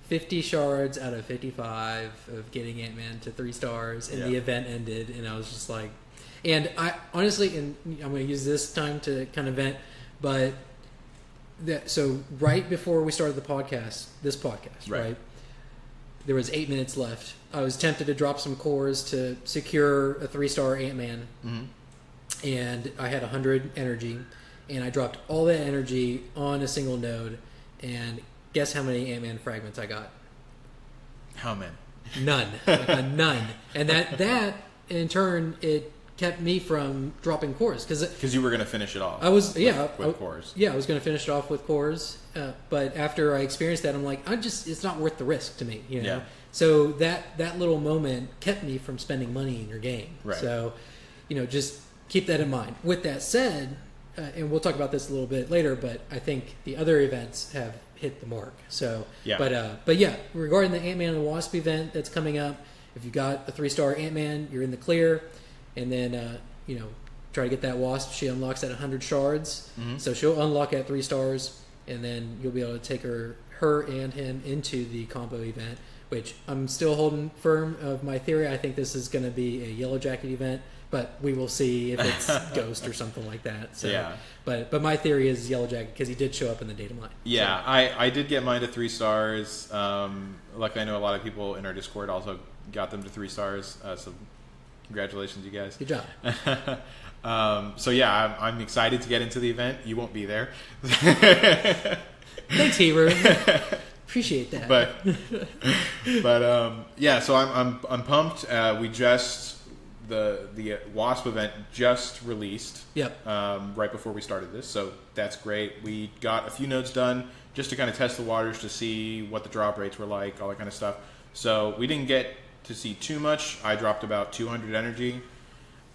50 shards out of 55 of getting Ant-Man to 3 stars, and the event ended, and I was just like... And I honestly, and I'm going to use this time to kind of vent, but so right before we started this podcast, right, there was 8 minutes left. I was tempted to drop some cores to secure a 3-star Ant-Man, and I had 100 energy, and I dropped all that energy on a single node, and guess how many Ant-Man fragments I got? How many? None. None. And that in turn, it kept me from dropping cores because you were going to finish it off. I was with cores. Yeah, I was going to finish it off with cores, but after I experienced that, I'm like, it's not worth the risk to me, Yeah. So that little moment kept me from spending money in your game. Right. So, just keep that in mind. With that said, and we'll talk about this a little bit later, but I think the other events have hit the mark. So, but yeah, regarding the Ant-Man and the Wasp event that's coming up, if you got a 3-star Ant-Man, you're in the clear. And then, try to get that Wasp. She unlocks at 100 shards. Mm-hmm. So she'll unlock at 3 stars, and then you'll be able to take her and him into the combo event, which I'm still holding firm of my theory. I think this is going to be a Yellow Jacket event, but we will see if it's Ghost or something like that. So, Yeah. But my theory is Yellow Jacket because he did show up in the data mine. Yeah, So, I did get mine to 3 stars. Luckily, I know a lot of people in our Discord also got them to 3 stars. So congratulations, you guys. good job. So yeah, I'm excited to get into the event. You won't be there. Thanks, Hebrew. Appreciate that. But yeah, so I'm pumped. We just the Wasp event just released. Yep. Right before we started this, so that's great. We got a few nodes done just to kind of test the waters to see what the drop rates were like, all that kind of stuff. So we didn't get to see too much. I dropped about 200 energy,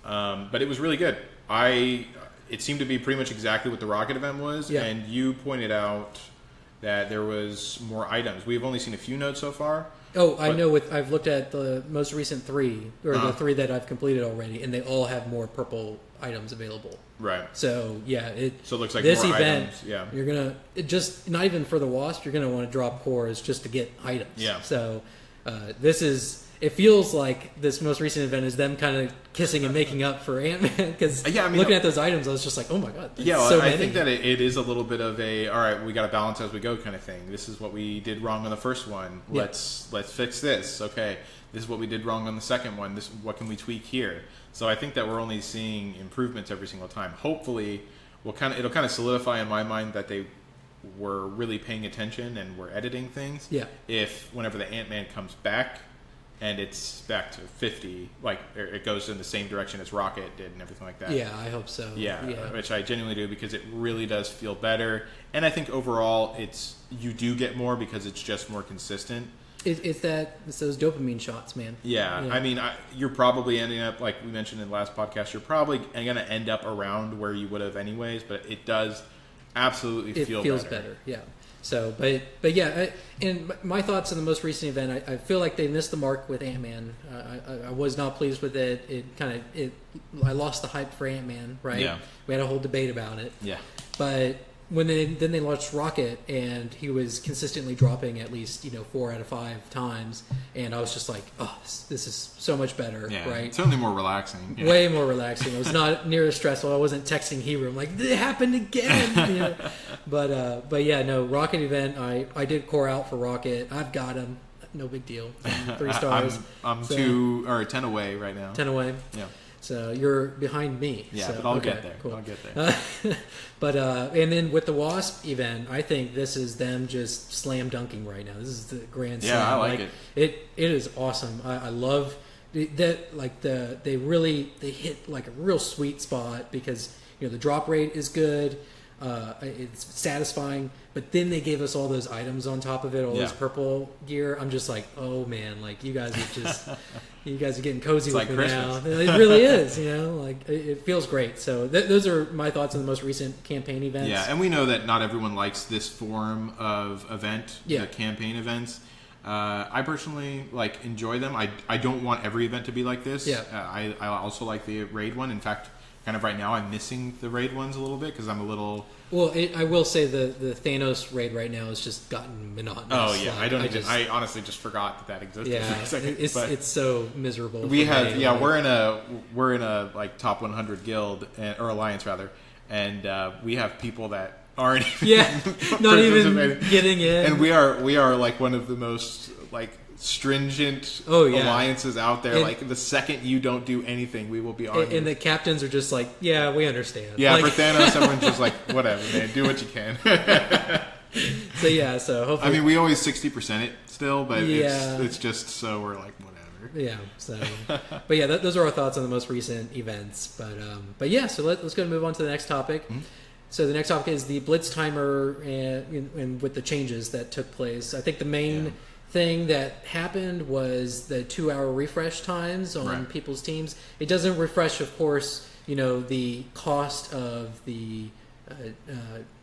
but it was really good. It seemed to be pretty much exactly what the Rocket event was, Yeah. and you pointed out that there was more items. We've only seen a few nodes so far. Oh, I know. I've looked at the most recent 3, or the 3 that I've completed already, and they all have more purple items available. Right. So yeah, So it looks like this more event, items. Yeah. you're gonna just not even for the Wasp, you're gonna want to drop cores just to get items. Yeah. So this is. It feels like this most recent event is them kind of kissing and making up for Ant-Man because looking at those items, I was just like, oh my god. Yeah, well, so I many. think that it is a little bit of a all right. We got to balance as we go kind of thing. This is what we did wrong on the first one. Yeah. Let's fix this. Okay, this is what we did wrong on the second one. What can we tweak here? So I think that we're only seeing improvements every single time. Hopefully, it'll kind of solidify in my mind that they were really paying attention and were editing things. Yeah. If whenever the Ant-Man comes back, and it's back to 50, like it goes in the same direction as Rocket did and everything like that. Yeah, I hope so. Yeah, which I genuinely do because it really does feel better. And I think overall you do get more because it's just more consistent. It's those dopamine shots, man. Yeah. I mean, you're probably ending up, like we mentioned in the last podcast, you're probably going to end up around where you would have anyways, but it does absolutely feel better. It feels better, yeah. So, but yeah, and my thoughts on the most recent event, I feel like they missed the mark with Ant-Man. I was not pleased with it. I lost the hype for Ant-Man, right? Yeah. We had a whole debate about it. Yeah. But when they launched Rocket, and he was consistently dropping at least 4 out of 5 times, and I was just like, oh, this is so much better, Yeah, right? it's certainly more relaxing. Yeah. Way more relaxing. It was not near as stressful. I wasn't texting Hebrew. I'm like, it happened again. But yeah, no, Rocket event. I did core out for Rocket. I've got him. No big deal. 3 stars. I'm 10 away right now. 10 away. Yeah. So you're behind me. Yeah, so, but I'll okay, get there. Cool. I'll get there. But and then with the Wasp event, I think this is them just slam dunking right now. This is the grand slam. Yeah, I like it. It is awesome. I love that. Like they hit like a real sweet spot because the drop rate is good. It's satisfying, but then they gave us all those items on top of it, all this purple gear. I'm just like, oh man, like you guys are just, you guys are getting cozy with like me Christmas. now. It really is, like it feels great. So those are my thoughts on the most recent campaign events. Yeah, and we know that not everyone likes this form of event, the campaign events. I personally enjoy them. I don't want every event to be like this. Yeah. I also like the raid one. In fact, kind of right now I'm missing the raid ones a little bit because I'm a little... Well, I will say the Thanos raid right now has just gotten monotonous. Oh yeah, I honestly just forgot that existed. Yeah, for a second, it's so miserable. We're in a top 100 guild or alliance rather, and we have people that aren't not even getting in, and we are like one of the most stringent alliances out there. The second you don't do anything, we will be arguing. And the captains are just like, yeah, we understand. Yeah, for Thanos, everyone's just like, whatever, man, do what you can. So hopefully, I mean, we always 60% it still, but it's just so we're like, whatever. Yeah. So, but yeah, those are our thoughts on the most recent events. But yeah, so let's go and move on to the next topic. Mm-hmm. So the next topic is the Blitz timer and with the changes that took place. I think the main thing that happened was the 2-hour refresh times on people's teams. It doesn't refresh, of course, the cost of the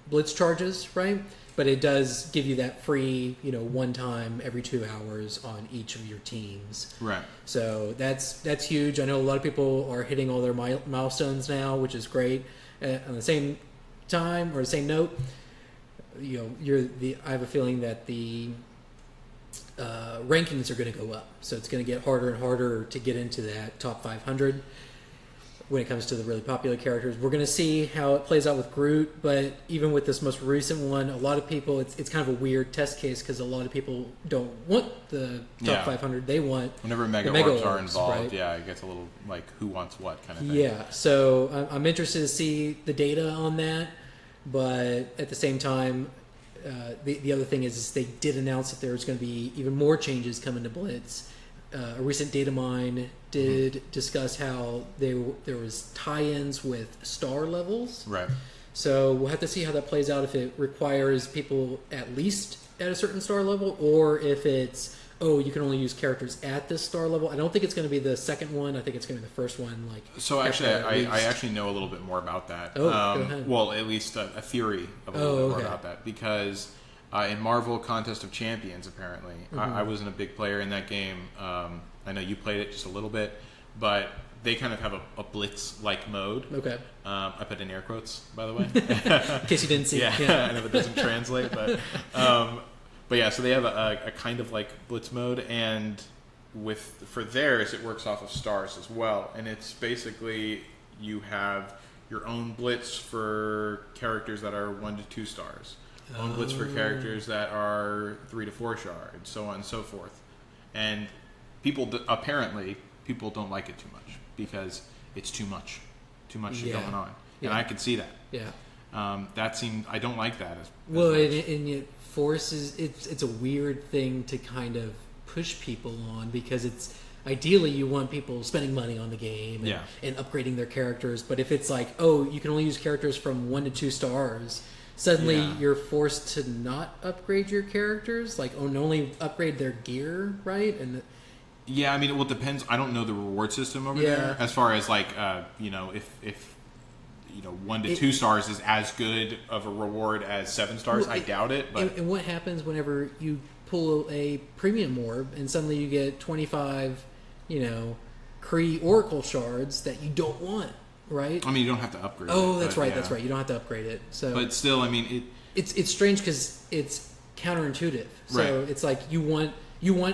Blitz charges, right? But it does give you that free, one time every 2 hours on each of your teams. Right. So that's huge. I know a lot of people are hitting all their milestones now, which is great. On the same time or the same note, I have a feeling that the rankings are going to go up, so it's going to get harder and harder to get into that top 500. when it comes to the really popular characters. We're going to see how it plays out with Groot, but even with this most recent one, a lot of people, it's kind of a weird test case because a lot of people don't want the top 500. They want whenever mega orbs are involved, right? It gets a little like who wants what kind of thing. Yeah, so I'm interested to see the data on that, but at the same time, the other thing is they did announce that there's going to be even more changes coming to Blitz. A recent data mine did discuss how there was tie-ins with star levels. Right. So we'll have to see how that plays out, if it requires people at least at a certain star level, or if it's, you can only use characters at this star level. I don't think it's going to be the second one. I think it's going to be the first one. So actually, I actually know a little bit more about that. Go ahead. Well, at least a theory of a little bit more about that, because in Marvel Contest of Champions, apparently, I wasn't a big player in that game. I know you played it just a little bit, but they kind of have a Blitz-like mode. Okay. I put in air quotes, by the way. In case you didn't see it. Yeah, I know it doesn't translate, but yeah, so they have a kind of like Blitz mode, and for theirs, it works off of stars as well. And it's basically you have your own Blitz for characters that are 1 to 2 stars. Own Blitz for characters that are 3 to 4 star, and so on and so forth. And apparently people don't like it too much because it's too much going on, and I could see that. Yeah, I don't like that. And it forces it's a weird thing to kind of push people on, because it's ideally you want people spending money on the game and upgrading their characters. But if it's like, you can only use characters from 1 to 2 stars. Suddenly, you're forced to not upgrade your characters, and only upgrade their gear, right? And it depends. I don't know the reward system over there as far as if 1 to 2 stars is as good of a reward as 7 stars. I doubt it. But and what happens whenever you pull a premium orb and suddenly you get 25, Kree Oracle shards that you don't want? Right. You don't have to upgrade. That's right. That's right. You don't have to upgrade it. So, but still, it's strange because it's counterintuitive. So it's like you want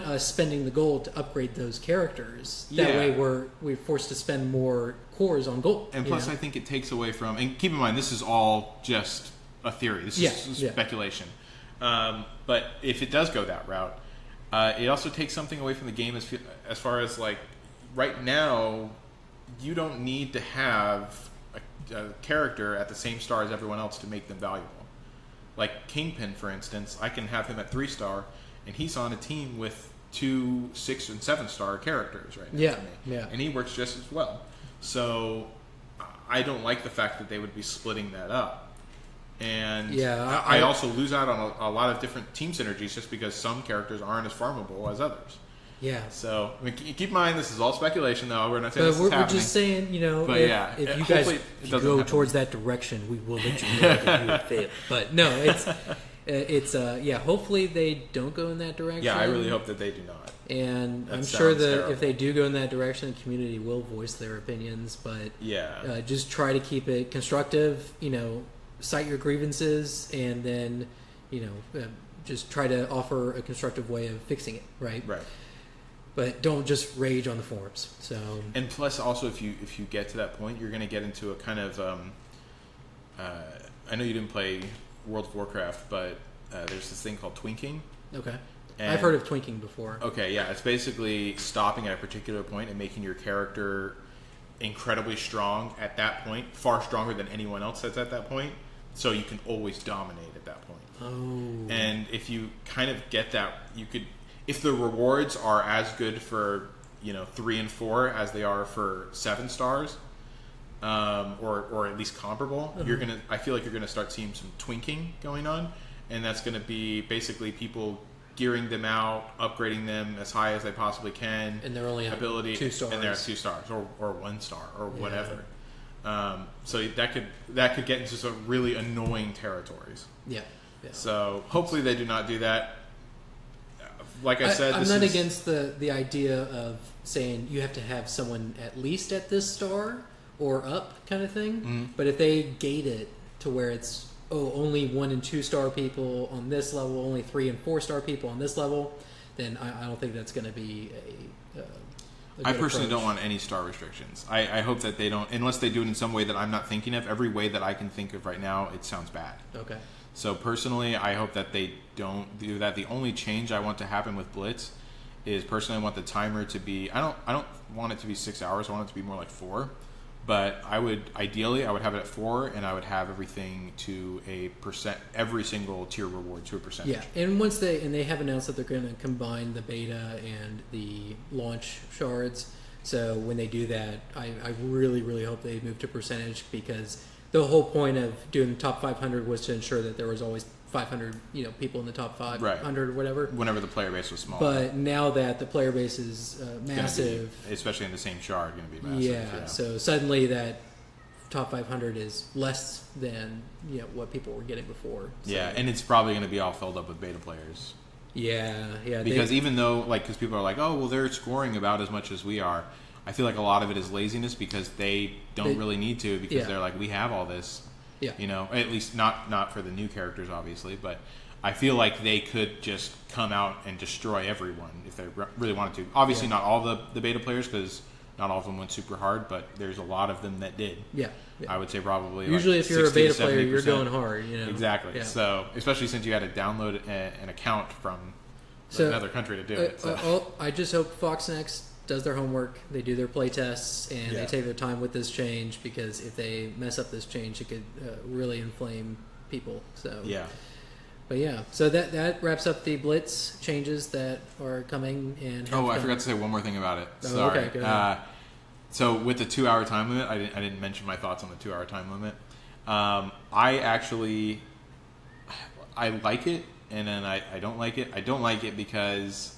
us spending the gold to upgrade those characters. That way, we're forced to spend more cores on gold. And plus, I think it takes away from. And keep in mind, this is all just a theory. This is speculation. But if it does go that route, it also takes something away from the game as far as right now. You don't need to have a character at the same star as everyone else to make them valuable. Like Kingpin, for instance, I can have him at 3 star, and he's on a team with 2, 6, and 7 star characters right now. Yeah. And he works just as well. So I don't like the fact that they would be splitting that up. And I also lose out on a lot of different team synergies just because some characters aren't as farmable as others. Yeah. So keep in mind, this is all speculation, though. We're not saying this is happening. We're just saying, if you guys go towards that direction, we will let you know that you would fail. But no, it's hopefully they don't go in that direction. Yeah, I really hope that they do not. And I'm sure that if they do go in that direction, the community will voice their opinions. But just try to keep it constructive. Cite your grievances, and then just try to offer a constructive way of fixing it. Right. But don't just rage on the forums. So, and plus, also, if you get to that point, you're going to get into a kind of. I know you didn't play World of Warcraft, but there's this thing called twinking. Okay, I've heard of twinking before. Okay, yeah, it's basically stopping at a particular point and making your character incredibly strong at that point, far stronger than anyone else that's at that point. So you can always dominate at that point. Oh. And if you kind of get that, you could. If the rewards are as good for 3 and 4 as they are for 7 stars, or at least comparable, I feel like you're gonna start seeing some twinking going on, and that's gonna be basically people gearing them out, upgrading them as high as they possibly can, and they're only ability 2 stars, and they're at 2 stars or 1 star or whatever. So that could get into some really annoying territories. Yeah. So hopefully they do not do that. Like I said, I'm not against the idea of saying you have to have someone at least at this star or up kind of thing. Mm-hmm. But if they gate it to where it's only 1 and 2 star people on this level, only 3 and 4 star people on this level, then I don't think that's going to be a I personally don't want any star restrictions. I hope that they don't, unless they do it in some way that I'm not thinking of. Every way that I can think of right now, it sounds bad. Okay. So personally, I hope that they don't do that. The only change I want to happen with Blitz is personally I want the timer to be. I don't want it to be 6 hours. I want it to be more like 4. But I would have it at 4, and I would have everything to a percent. Every single tier reward to a percentage. Yeah, and once they have announced that they're going to combine the beta and the launch shards. So when they do that, I really, really hope they move to percentage, because the whole point of doing the top 500 was to ensure that there was always 500 people in the top 500 or whatever. Whenever the player base was small. But now that the player base is massive, especially in the same shard, going to be massive. Yeah, so suddenly that top 500 is less than what people were getting before. So. Yeah, and it's probably going to be all filled up with beta players. Yeah. Because even though, because people are like, oh, well, they're scoring about as much as we are. I feel like a lot of it is laziness, because they don't really need to, because they're like, we have all this. Yeah. At least not for the new characters, obviously, but I feel like they could just come out and destroy everyone if they really wanted to. Obviously, not all the beta players, because not all of them went super hard, but there's a lot of them that did. Yeah. I would say probably. Usually, like if you're a beta player, you're going hard. Exactly. Yeah. So, especially since you had to download an account from another country to do it. So. I just hope Fox Next does their homework, they do their play tests, and they take their time with this change, because if they mess up this change, it could really inflame people. So so that wraps up the Blitz changes that are coming. And I forgot to say one more thing about it. Sorry. Okay, go ahead. So with the 2-hour time limit, I didn't mention my thoughts on the 2-hour time limit. I like it, and then I don't like it. I don't like it because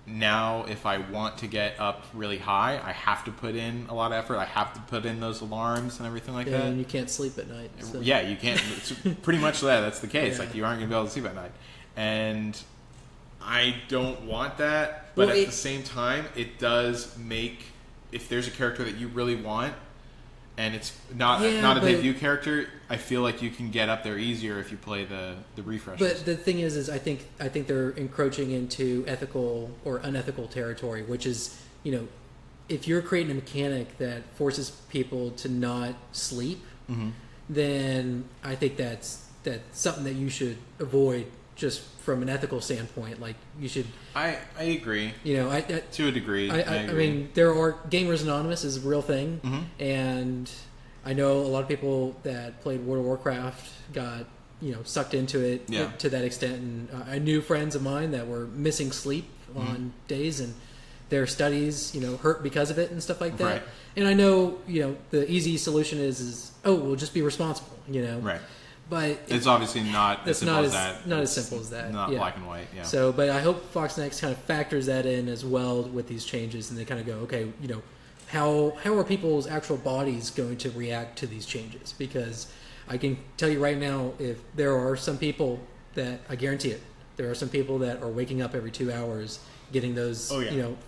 now if I want to get up really high, I have to put in a lot of effort. I have to put in those alarms and everything like that. And you can't sleep at night. So. Yeah, you can't. It's pretty much that's the case. Like, you aren't going to be able to sleep at night. And I don't want that. But at the same time, it does make, if there's a character that you really want, and it's not a debut character, I feel like you can get up there easier if you play the refreshes. But the thing is I think they're encroaching into ethical or unethical territory, which is, if you're creating a mechanic that forces people to not sleep, then I think that's something that you should avoid just from an ethical standpoint. Like, you should. I agree. To a degree. I mean, there are Gamers Anonymous is a real thing, and I know a lot of people that played World of Warcraft got sucked into it to that extent, and I knew friends of mine that were missing sleep on days, and their studies hurt because of it and stuff like that. Right. And I know the easy solution is we'll just be responsible. Right. But it's obviously not as simple as that. Not as simple as that. Not black and white. Yeah. So, but I hope Fox Next kind of factors that in as well with these changes, and they kind of go, okay, how are people's actual bodies going to react to these changes? Because I can tell you right now, if there are some people that, I guarantee it, there are some people that are waking up every 2 hours, getting those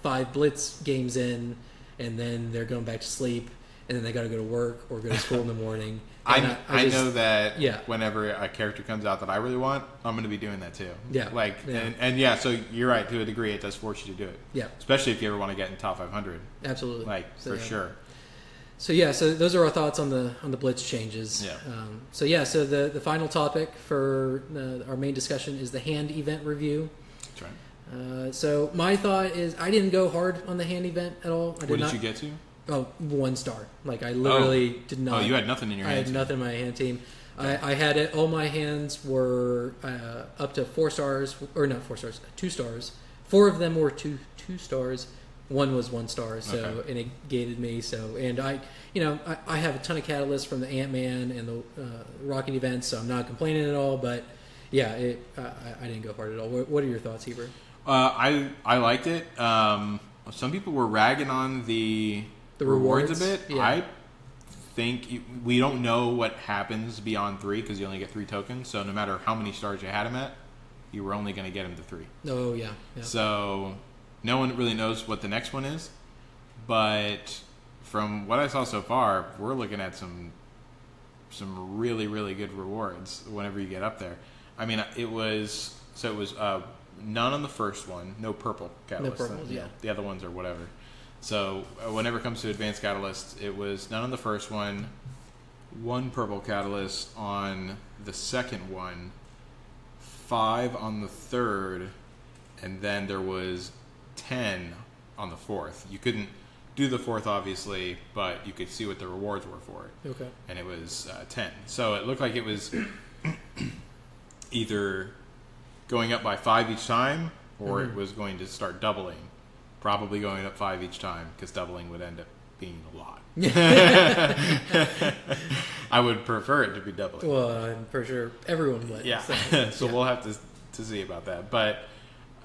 5 Blitz games in, and then they're going back to sleep, and then they got to go to work or go to school in the morning. I know that whenever a character comes out that I really want, I'm going to be doing that too. Yeah. So you're right, to a degree, it does force you to do it. Yeah. Especially if you ever want to get in top 500. Absolutely. For sure. So those are our thoughts on the Blitz changes. Yeah. So the final topic for our main discussion is the hand event review. That's right. So my thought is I didn't go hard on the hand event at all. What did you get to? 1 star. Like, I literally did not. Oh, you had nothing in your hand. I had nothing in my hand team. I had it. All my hands were up to 4 stars, or not 4 stars, 2 stars. 4 of them were two stars. 1 was 1 star. So and it gated me. So and I have a ton of catalysts from the Ant-Man and the Rocket events, so I'm not complaining at all. But yeah, I didn't go hard at all. What are your thoughts, Heber? I liked it. Some people were ragging on the rewards a bit. Yeah. I think we don't know what happens beyond 3 because you only get 3 tokens. So no matter how many stars you had him at, you were only going to get him to 3. Oh yeah. So no one really knows what the next one is. But from what I saw so far, we're looking at some really, really good rewards whenever you get up there. I mean, it was none on the first one, no purple catalysts. No purples, yeah. The other ones are whatever. So whenever it comes to advanced catalyst, it was none on the first one, 1 purple catalyst on the second one, 5 on the third, and then there was 10 on the fourth. You couldn't do the fourth, obviously, but you could see what the rewards were for it. Okay. And it was 10. So it looked like it was either going up by 5 each time, or it was going to start doubling. Probably going up 5 each time, because doubling would end up being a lot. I would prefer it to be doubling. Well, I'm pretty sure everyone would. Yeah. So yeah. we'll have to see about that. But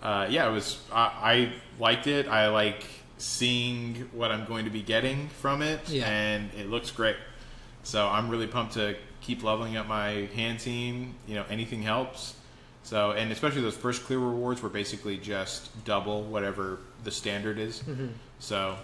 yeah, it was. I liked it. I like seeing what I'm going to be getting from it, and it looks great. So I'm really pumped to keep leveling up my hand team. Anything helps. So, and especially those first clear rewards were basically just double whatever the standard is. So,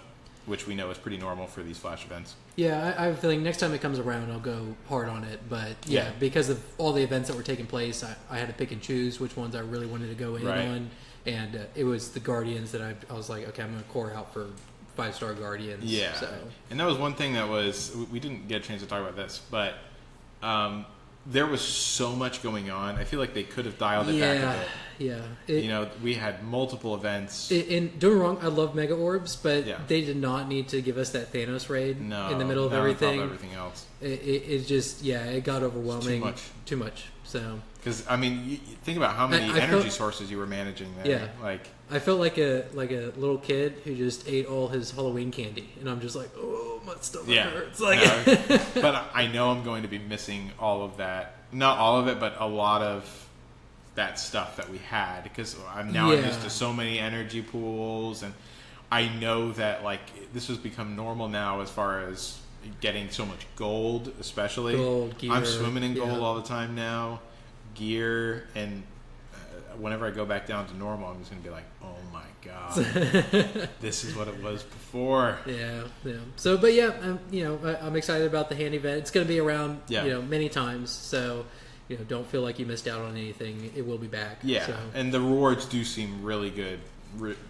which we know is pretty normal for these flash events. Yeah, I have a feeling next time it comes around, I'll go hard on it. But yeah, because of all the events that were taking place, I had to pick and choose which ones I really wanted to go in on. And it was the Guardians that I was like, okay, I'm going to core out for 5-star Guardians. Yeah. So. And that was one thing that was, we didn't get a chance to talk about this, but there was so much going on. I feel like they could have dialed it back a bit. Yeah. We had multiple events. And don't get me wrong, I love Mega Orbs, but they did not need to give us that Thanos raid in the middle of everything. Everything else. It just, it got overwhelming. Too much. So. Because, you think about how many energy sources you were managing there. Yeah. I felt like a little kid who just ate all his Halloween candy. And I'm just like, oh, my stomach hurts. But I know I'm going to be missing all of that. Not all of it, but a lot of that stuff that we had. Because I'm used to so many energy pools. And I know that, this has become normal now as far as getting so much gold, especially. Gold, gear. I'm swimming in gold all the time now. Gear, and whenever I go back down to normal, I'm just going to be like, oh my god, this is what it was before. Yeah. So, but I'm excited about the hand event. It's going to be around, many times. So, don't feel like you missed out on anything. It will be back. Yeah. So. And the rewards do seem really good,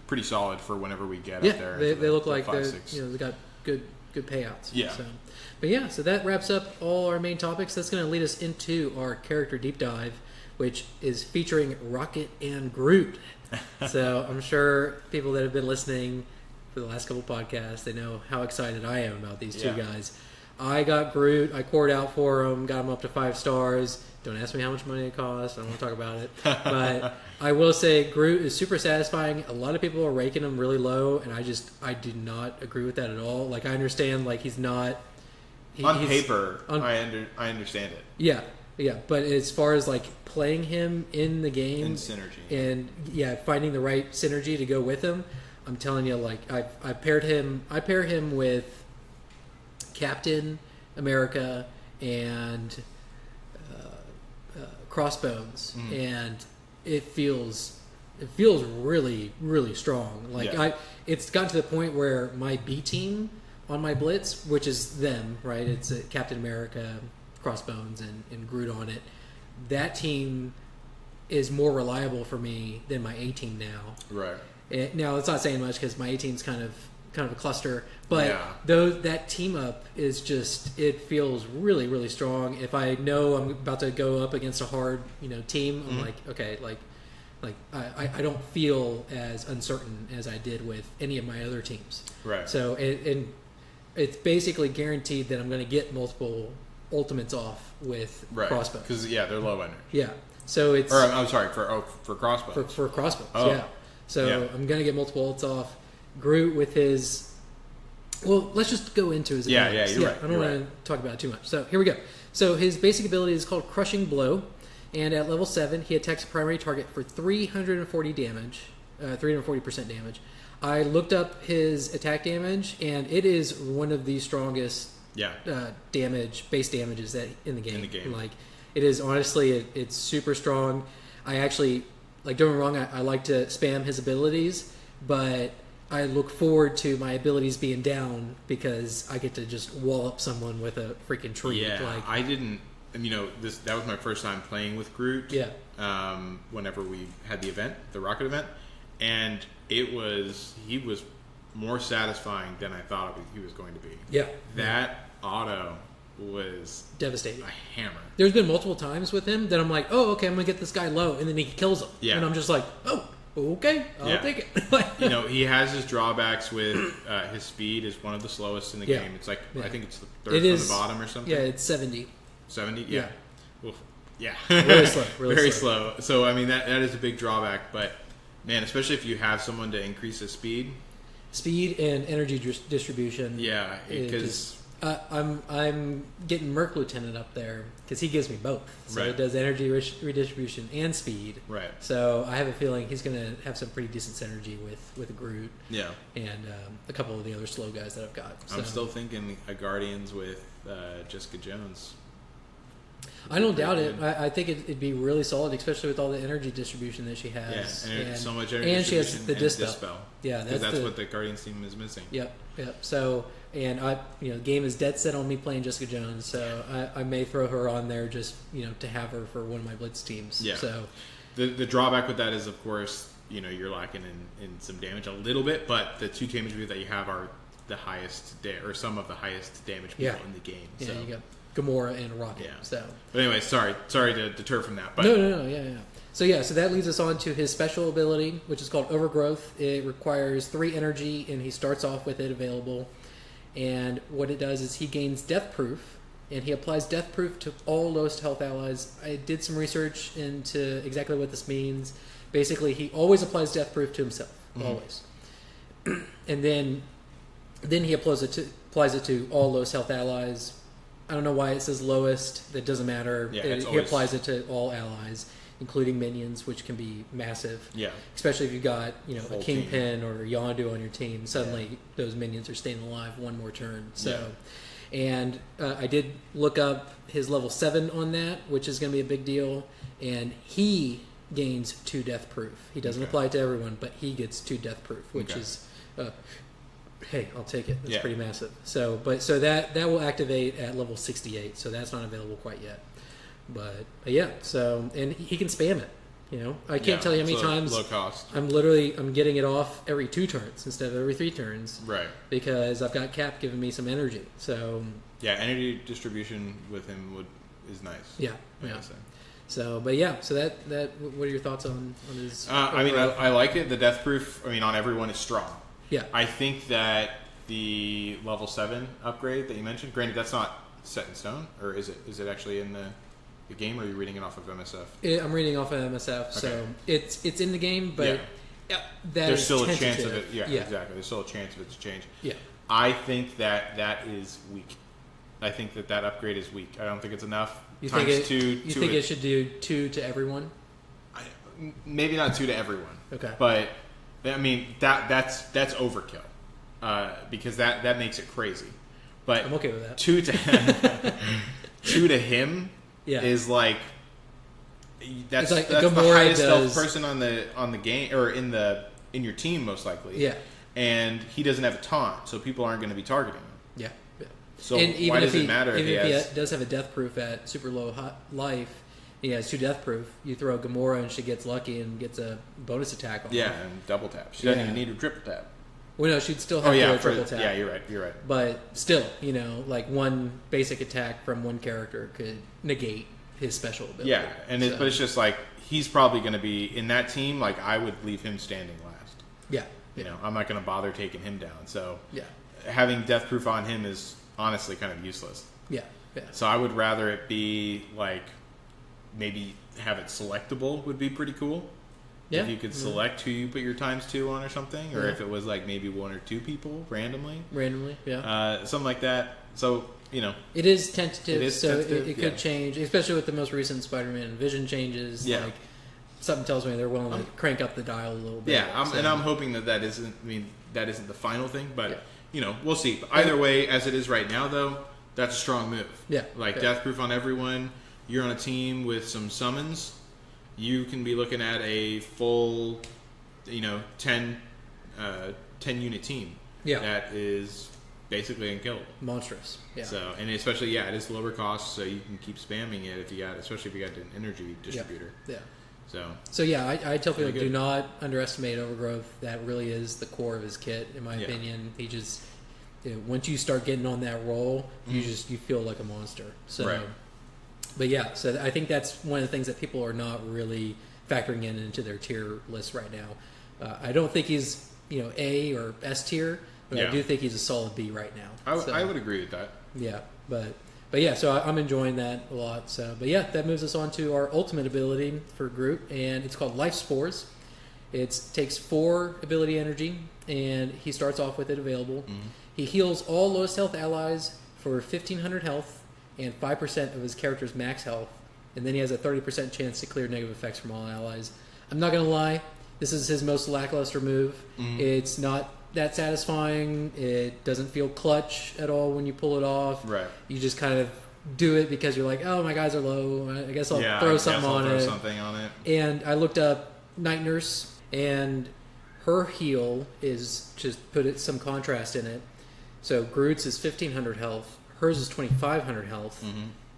pretty solid for whenever we get up there. They look like they got good payouts. Yeah. So that wraps up all our main topics. That's going to lead us into our character deep dive, which is featuring Rocket and Groot. So I'm sure people that have been listening for the last couple podcasts, they know how excited I am about these two guys. I got Groot. I cored out for him, got him up to 5 stars. Don't ask me how much money it cost. I don't want to talk about it. But I will say Groot is super satisfying. A lot of people are raking him really low, and I do not agree with that at all. I understand, he's not... On paper, I understand it. Yeah. But as far as, playing him in the game... And synergy. And, finding the right synergy to go with him, I'm telling you, I pair him with Captain America and... Crossbones, and it feels really, really strong. It's gotten to the point where my B team on my blitz, which is them, right? It's Captain America, Crossbones, and Groot on it. That team is more reliable for me than my A team now. Right. Now it's not saying much because my A team's kind of a cluster, but that team up is just, it feels really, really strong. If I know I'm about to go up against a hard team, I'm like, okay, I don't feel as uncertain as I did with any of my other teams. Right. So and it's basically guaranteed that I'm going to get multiple ultimates off with Crossbones, because they're low energy. Yeah. So it's, or I'm sorry, for Crossbones. For Crossbones. So I'm going to get multiple ults off. Groot with his... Well, let's just go into his abilities. You're right. I don't want to talk about it too much. So here we go. So his basic ability is called Crushing Blow. And at level 7, he attacks a primary target for 340 damage. 340% damage. I looked up his attack damage, and it is one of the strongest base damages that in the game. It is, honestly, it's super strong. I actually, don't get me wrong, I like to spam his abilities, but... I look forward to my abilities being down because I get to just wall up someone with a freaking tree. Yeah, I didn't. That was my first time playing with Groot. Yeah. Whenever we had the rocket event, and he was more satisfying than I thought he was going to be. Yeah. That auto was devastating. A hammer. There's been multiple times with him that I'm like, oh, okay, I'm going to get this guy low, and then he kills him. Yeah. And I'm just like, oh, okay, I'll take it. You know, he has his drawbacks with his speed is one of the slowest in the game. It's like, I think it's the third from the bottom or something. Yeah, it's 70. 70? Yeah. Oof. Yeah. Really slow. Very slow. So, I mean, that is a big drawback. But, man, especially if you have someone to increase his speed. Speed and energy distribution. Yeah, because... I'm getting Merc Lieutenant up there because he gives me both. So it does energy redistribution and speed. Right. So I have a feeling he's going to have some pretty decent synergy with Groot. Yeah. And a couple of the other slow guys that I've got. So. I'm still thinking a Guardians with Jessica Jones. I don't doubt it. I think it'd be really solid, especially with all the energy distribution that she has. Yeah, and so much energy and she has the dispel. Yeah, that's what the Guardians team is missing. Yep. So, and the game is dead set on me playing Jessica Jones, so I may throw her on there just to have her for one of my Blitz teams. Yeah. So, the drawback with that is, of course, you're lacking in some damage a little bit, but the two damage people that you have are the highest or some of the highest damage people in the game. Yeah, so. you got Gamora and Rocket. Yeah. So. But anyway, sorry to deter from that. But No. Yeah. So that leads us on to his special ability, which is called Overgrowth. It requires 3 energy, and he starts off with it available. And what it does is he gains Death Proof, and he applies Death Proof to all lowest health allies. I did some research into exactly what this means. Basically, he always applies Death Proof to himself, always. And then he applies it to all lowest health allies. I don't know why it says lowest. That doesn't matter. Yeah, he applies it to all allies, including minions, which can be massive. Yeah. Especially if you've got a Kingpin team. or Yondu on your team. Suddenly, those minions are staying alive one more turn. So, and I did look up his level 7 on that, which is going to be a big deal. And he gains 2 death proof. He doesn't apply it to everyone, but he gets 2 death proof, which is. Hey, I'll take it. That's pretty massive. So that will activate at level 68. So that's not available quite yet. But yeah. So and he can spam it. I can't tell you how many times. Low cost. I'm getting it off every 2 turns instead of every 3 turns. Right. Because I've got Cap giving me some energy. So. Yeah, energy distribution with him is nice. Yeah. So, but yeah. So that what are your thoughts on his? I mean, I like it. The death proof. I mean, on everyone is strong. Yeah. I think that the level 7 upgrade that you mentioned, granted that's not set in stone, or is it? Is it actually in the game, or are you reading it off of MSF? I'm reading off of MSF, so it's in the game, but there's still a chance of it. Yeah, Exactly. There's still a chance of it to change. Yeah. I think that is weak. I think that upgrade is weak. I don't think it's enough. You think it should do 2 to everyone? Maybe not 2 to everyone. Okay. But I mean that's overkill because that makes it crazy. But I'm okay with that. 2 to him is like that's like the highest health person on the game or in your team most likely. Yeah. And he doesn't have a taunt, so people aren't going to be targeting him. Yeah. So why does it matter if he does have a death proof at super low life? He has 2 death proof. You throw Gamora and she gets lucky and gets a bonus attack on her. Yeah, and double tap. She doesn't even need a triple tap. Well, no, she'd still have to a triple tap. Yeah, you're right. But still, like one basic attack from one character could negate his special ability. Yeah, but it's just like he's probably going to be in that team. Like I would leave him standing last. Yeah. I'm not going to bother taking him down. So having death proof on him is honestly kind of useless. Yeah. So I would rather it be like maybe have it selectable would be pretty cool. Yeah. If you could select who you put your ×2 on or something, or if it was like maybe 1 or 2 people randomly. Something like that. So it is tentative. It could change, especially with the most recent Spider-Man Vision changes. Yeah. Like something tells me they're willing to crank up the dial a little bit. Yeah, and I'm hoping that isn't. I mean, that isn't the final thing, but we'll see. But either way, as it is right now, though, that's a strong move. Yeah. Death proof on everyone. You're on a team with some summons. You can be looking at a full, 10 unit team. Yeah. That is basically unkillable. Monstrous. Yeah. So, and especially, it is lower cost, so you can keep spamming it especially if you got an energy distributor. Yeah. So yeah, I tell people Very do good. not underestimate Overgrowth. That really is the core of his kit, in my Yeah. opinion. He just once you start getting on that roll, you feel like a monster. So, Right. but yeah, so I think that's one of the things that people are not really factoring into their tier list right now. I don't think he's A or S tier, but Yeah. I do think he's a solid B right now. I would agree with that. Yeah, but yeah, so I'm enjoying that a lot. So, but yeah, that moves us on to our ultimate ability for Groot, and it's called Life Spores. It takes 4 ability energy, and he starts off with it available. He heals all lowest health allies for 1,500 health and 5% of his character's max health, and then he has a 30% chance to clear negative effects from all allies. I'm not gonna lie, this is his most lackluster move. It's not that satisfying. It doesn't feel clutch at all when you pull it off. Right. You just kind of do it because you're like, oh, my guys are low. I guess I'll throw something on it. Something on it. And I looked up Night Nurse, and her heal is just some contrast in it. So Groot's is 1,500 health. Hers is 2,500 health.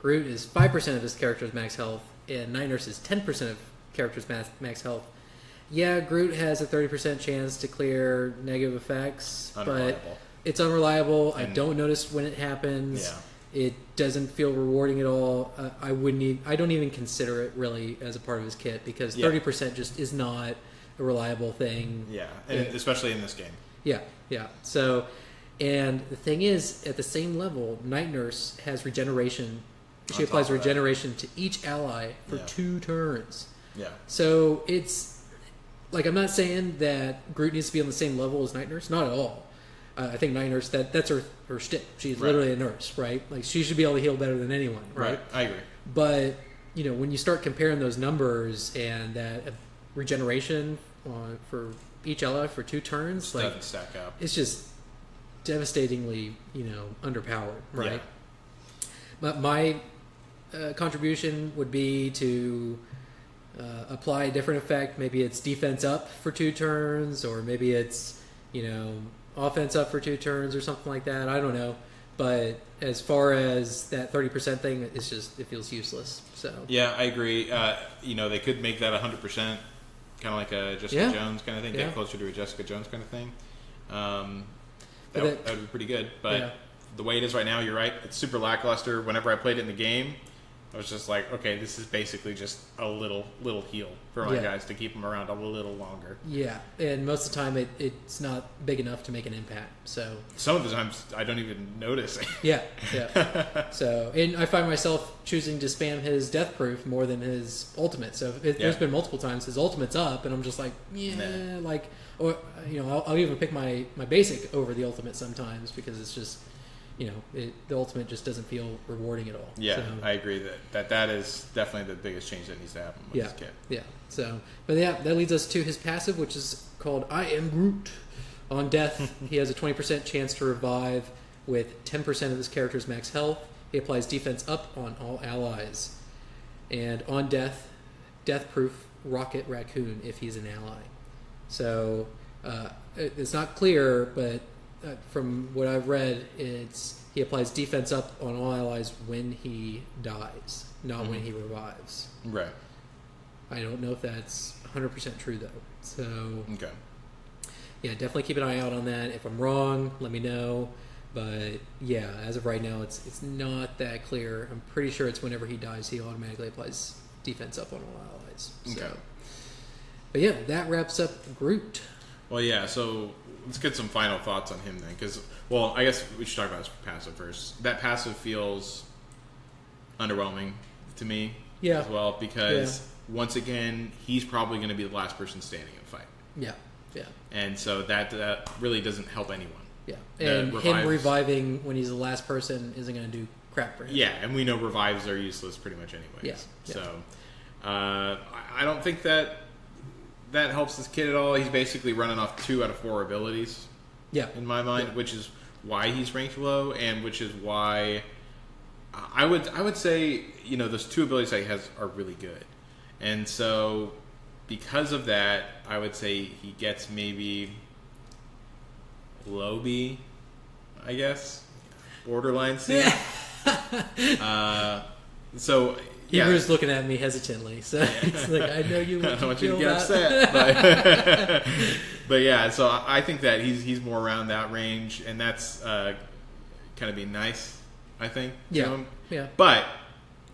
Groot is 5% of his character's max health, and Night Nurse is 10% of character's max health. Yeah, Groot has a 30% chance to clear negative effects, but it's unreliable. I don't notice when it happens. Yeah. It doesn't feel rewarding at all. I don't even consider it really as a part of his kit because 30% just is not a reliable thing. Yeah, and especially in this game. Yeah. So, and the thing is, at the same level, Night Nurse has regeneration. She applies regeneration to each ally for 2 turns. Yeah. So it's like, I'm not saying that Groot needs to be on the same level as Night Nurse. Not at all. I think Night Nurse, that's her shtick. She's literally a nurse, right? Like, she should be able to heal better than anyone, right? I agree. But, when you start comparing those numbers and that regeneration for each ally for 2 turns, like, doesn't stack up. It's just devastatingly, underpowered, right? Yeah. But my contribution would be to apply a different effect. Maybe it's defense up for 2 turns, or maybe it's offense up for 2 turns, or something like that. I don't know. But as far as that 30% thing, it feels useless. So yeah, I agree. They could make that 100%, kind of like a Jessica Jones kind of thing, get closer to a Jessica Jones kind of thing. That would be pretty good. But the way it is right now, you're right. It's super lackluster. Whenever I played it in the game, I was just like, okay, this is basically just a little heal for my guys to keep them around a little longer. Yeah, and most of the time it's not big enough to make an impact. So some of the times I don't even notice it. Yeah. So, and I find myself choosing to spam his death proof more than his ultimate. So there's been multiple times his ultimate's up, and I'm just like, or I'll even pick my basic over the ultimate sometimes because it's just. The ultimate just doesn't feel rewarding at all. Yeah, so, I agree that is definitely the biggest change that needs to happen with this kit. Yeah. So, but that leads us to his passive, which is called I Am Groot. On death, he has a 20% chance to revive with 10% of his character's max health. He applies defense up on all allies. And on death, death-proof Rocket Raccoon if he's an ally. So, it's not clear, but from what I've read, he applies defense up on all allies when he dies, not when he revives. Right. I don't know if that's 100% true, though. So, okay. Yeah, definitely keep an eye out on that. If I'm wrong, let me know. But, yeah, as of right now, it's not that clear. I'm pretty sure it's whenever he dies, he automatically applies defense up on all allies. So. Okay. But, yeah, that wraps up Groot. Well, yeah, so let's get some final thoughts on him then. Because, well, I guess we should talk about his passive first. That passive feels underwhelming to me as well. Because, once again, he's probably going to be the last person standing in a fight. Yeah. And so that really doesn't help anyone. Yeah. And him reviving when he's the last person isn't going to do crap for him. Yeah, and we know revives are useless pretty much anyways. Yeah. So, I don't think that helps this kid at all. He's basically running off 2 out of 4 abilities. Yeah. In my mind, which is why he's ranked low, and which is why I would say those 2 abilities that he has are really good, and so because of that, I would say he gets maybe low B, I guess, borderline C. So Hebrews looking at me hesitantly, so he's like, I know you. I don't want you to get upset, but yeah. So I think that he's more around that range, and that's kind of be nice. I think to him. Yeah. But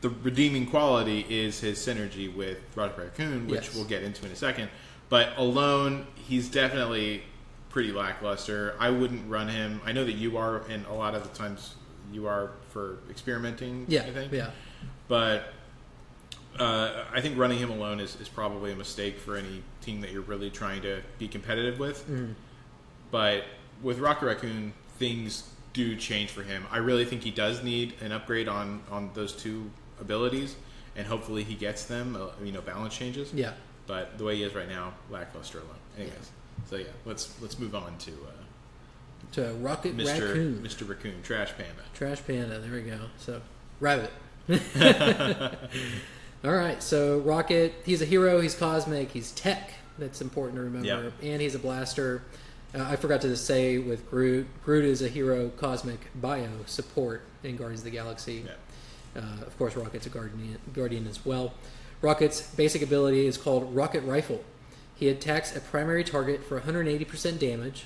the redeeming quality is his synergy with Rocket Raccoon, which we'll get into in a second. But alone, he's definitely pretty lackluster. I wouldn't run him. I know that you are, and a lot of the times you are for experimenting. Yeah. I think. Yeah. But I think running him alone is probably a mistake for any team that you're really trying to be competitive with. Mm. But with Rocket Raccoon, things do change for him. I really think he does need an upgrade on those two abilities, and hopefully he gets them. Balance changes. Yeah. But the way he is right now, lackluster alone. Anyways, so yeah, let's move on to Rocket Mr. Raccoon. Mr. Raccoon, Trash Panda. Trash Panda. There we go. So Rabbit. All right, so Rocket, he's a hero, he's cosmic, he's tech, that's important to remember, and he's a blaster. I forgot to say with Groot, Groot is a hero, cosmic, bio, support in Guardians of the Galaxy. Yeah. Of course, Rocket's a guardian as well. Rocket's basic ability is called Rocket Rifle. He attacks a primary target for 180% damage,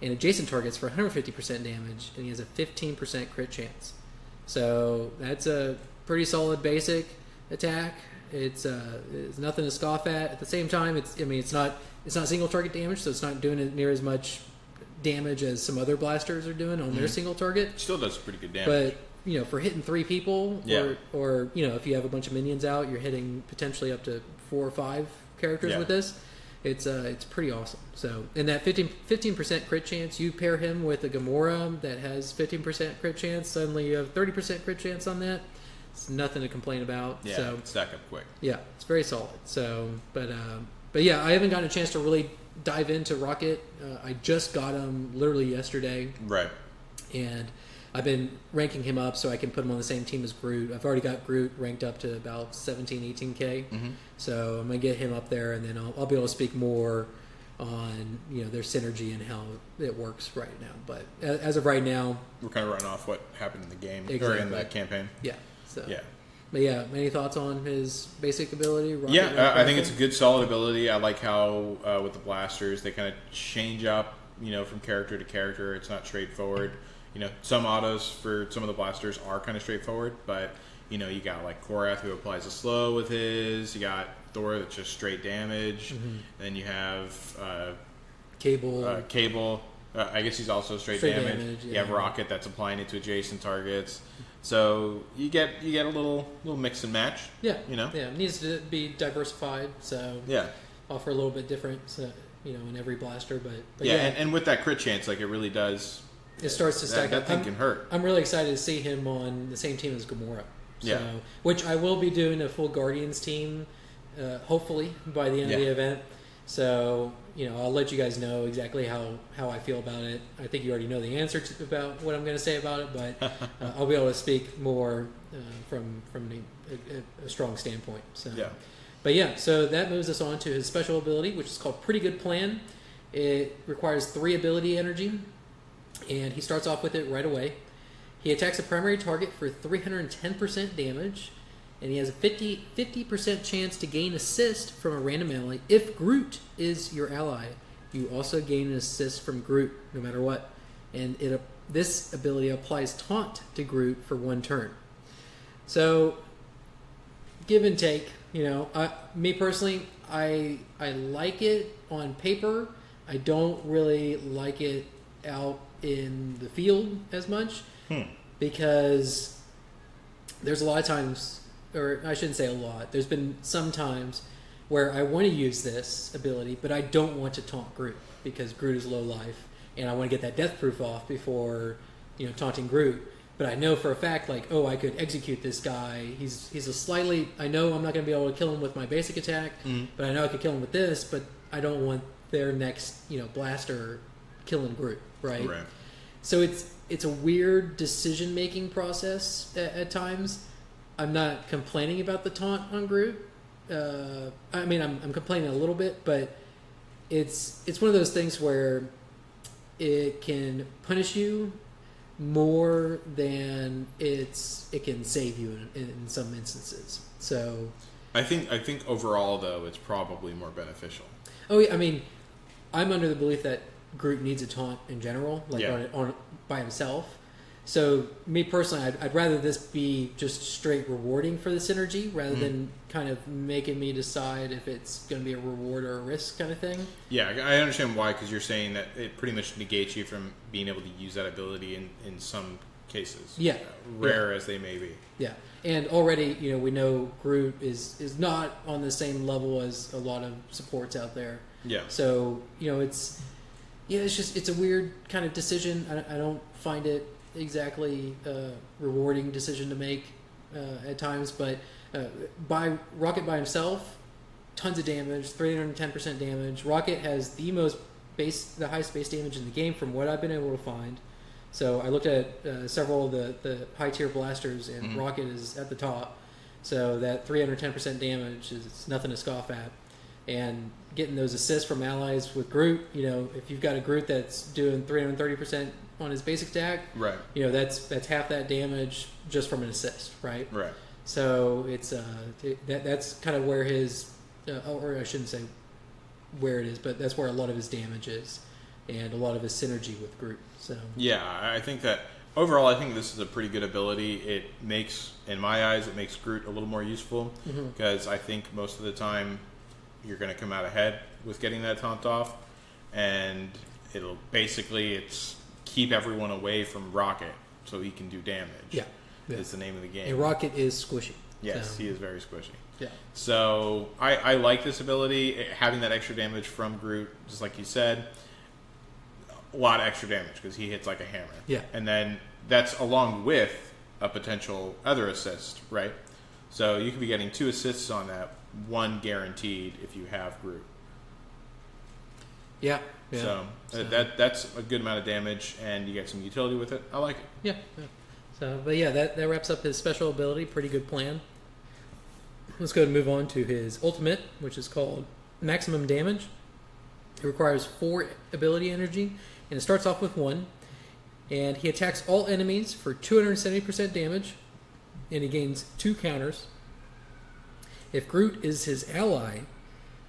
and adjacent targets for 150% damage, and he has a 15% crit chance. So that's a pretty solid basic attack. It's nothing to scoff at. At the same time, it's not single target damage, so it's not doing near as much damage as some other blasters are doing on their single target. Still does pretty good damage. But for hitting 3 people, or if you have a bunch of minions out, you're hitting potentially up to 4 or 5 characters with this. It's pretty awesome. So, in that 15% crit chance, you pair him with a Gamora that has 15% crit chance. Suddenly, you have 30% crit chance on that. It's nothing to complain about. Yeah, so, stack up quick. Yeah, it's very solid. So, but yeah, I haven't gotten a chance to really dive into Rocket. I just got him literally yesterday. Right. And I've been ranking him up so I can put him on the same team as Groot. I've already got Groot ranked up to about 17, 18K. Mm-hmm. So I'm going to get him up there, and then I'll be able to speak more on their synergy and how it works right now. But as of right now, we're kind of running off what happened in the game exactly. or in that campaign. Yeah. So yeah. But yeah, any thoughts on his basic ability? I think it's a good, solid ability. I like how with the blasters they kind of change up, from character to character. It's not straightforward. Some autos for some of the blasters are kind of straightforward, but you got like Korath who applies a slow with his. You got Thor that's just straight damage. Mm-hmm. Then you have Cable. Cable. I guess he's also straight damage. Yeah. You have Rocket that's applying it to adjacent targets. So you get a little mix and match. Yeah. Yeah. It needs to be diversified. So yeah, offer a little bit different. In every blaster, but yeah. And with that crit chance, like it really does. It starts to stack up. That thing can hurt. I'm really excited to see him on the same team as Gamora. Yeah. Which I will be doing a full Guardians team, hopefully by the end of the event. So I'll let you guys know exactly how I feel about it. I think you already know the answer about what I'm going to say about it, but I'll be able to speak more from a strong standpoint. So yeah. But yeah, so that moves us on to his special ability, which is called Pretty Good Plan. It requires 3 ability energy, and he starts off with it right away. He attacks a primary target for 310% damage, and he has a 50% chance to gain assist from a random ally. If Groot is your ally, you also gain an assist from Groot, no matter what. And this ability applies taunt to Groot for 1 turn. So, give and take. Me personally, I like it on paper. I don't really like it out in the field as much because there's a lot of times, or I shouldn't say a lot, there's been some times where I want to use this ability, but I don't want to taunt Groot because Groot is low life and I want to get that death proof off before taunting Groot. But I know for a fact, I could execute this guy. He's a slightly... I know I'm not going to be able to kill him with my basic attack, but I know I could kill him with this, but I don't want their next, blaster killing Groot, right? So it's a weird decision-making process at times. I'm not complaining about the taunt on Groot. I'm complaining a little bit, but it's one of those things where it can punish you more than it can save you in some instances. So I think overall though it's probably more beneficial. Oh yeah, I mean, I'm under the belief that Groot needs a taunt in general, like on by himself. So me personally, I'd rather this be just straight rewarding for the synergy rather than kind of making me decide if it's going to be a reward or a risk kind of thing. Yeah, I understand why, because you're saying that it pretty much negates you from being able to use that ability in some cases. Yeah. Rare as they may be. Yeah. And already, we know Groot is not on the same level as a lot of supports out there. Yeah. So, it's a weird kind of decision. I don't find it exactly a rewarding decision to make at times, but by Rocket by himself, tons of damage, 310% damage. Rocket has the highest base damage in the game from what I've been able to find. So I looked at several of the high tier blasters, and Rocket is at the top. So that 310% damage is nothing to scoff at. And getting those assists from allies with Groot, if you've got a Groot that's doing 330% on his basic attack, right? That's half that damage just from an assist, right? Right. So it's that's kind of where his, or I shouldn't say where it is, but that's where a lot of his damage is, and a lot of his synergy with Groot. So yeah, I think that overall, I think this is a pretty good ability. It makes, in my eyes, Groot a little more useful because I think most of the time you're going to come out ahead with getting that taunt off, and it's keep everyone away from Rocket so he can do damage. Yeah. Is the name of the game. And Rocket is squishy. Yes, he is very squishy. Yeah. So I like this ability, having that extra damage from Groot, just like you said. A lot of extra damage because he hits like a hammer. Yeah. And then that's along with a potential other assist, right? So you could be getting 2 assists on that, 1 guaranteed if you have Groot. Yeah. So that's a good amount of damage, and you get some utility with it. I like it. Yeah. So, but yeah, that wraps up his special ability. Pretty good plan. Let's go ahead and move on to his ultimate, which is called Maximum Damage. It requires 4 ability energy, and it starts off with 1. And he attacks all enemies for 270% damage, and he gains 2 counters. If Groot is his ally,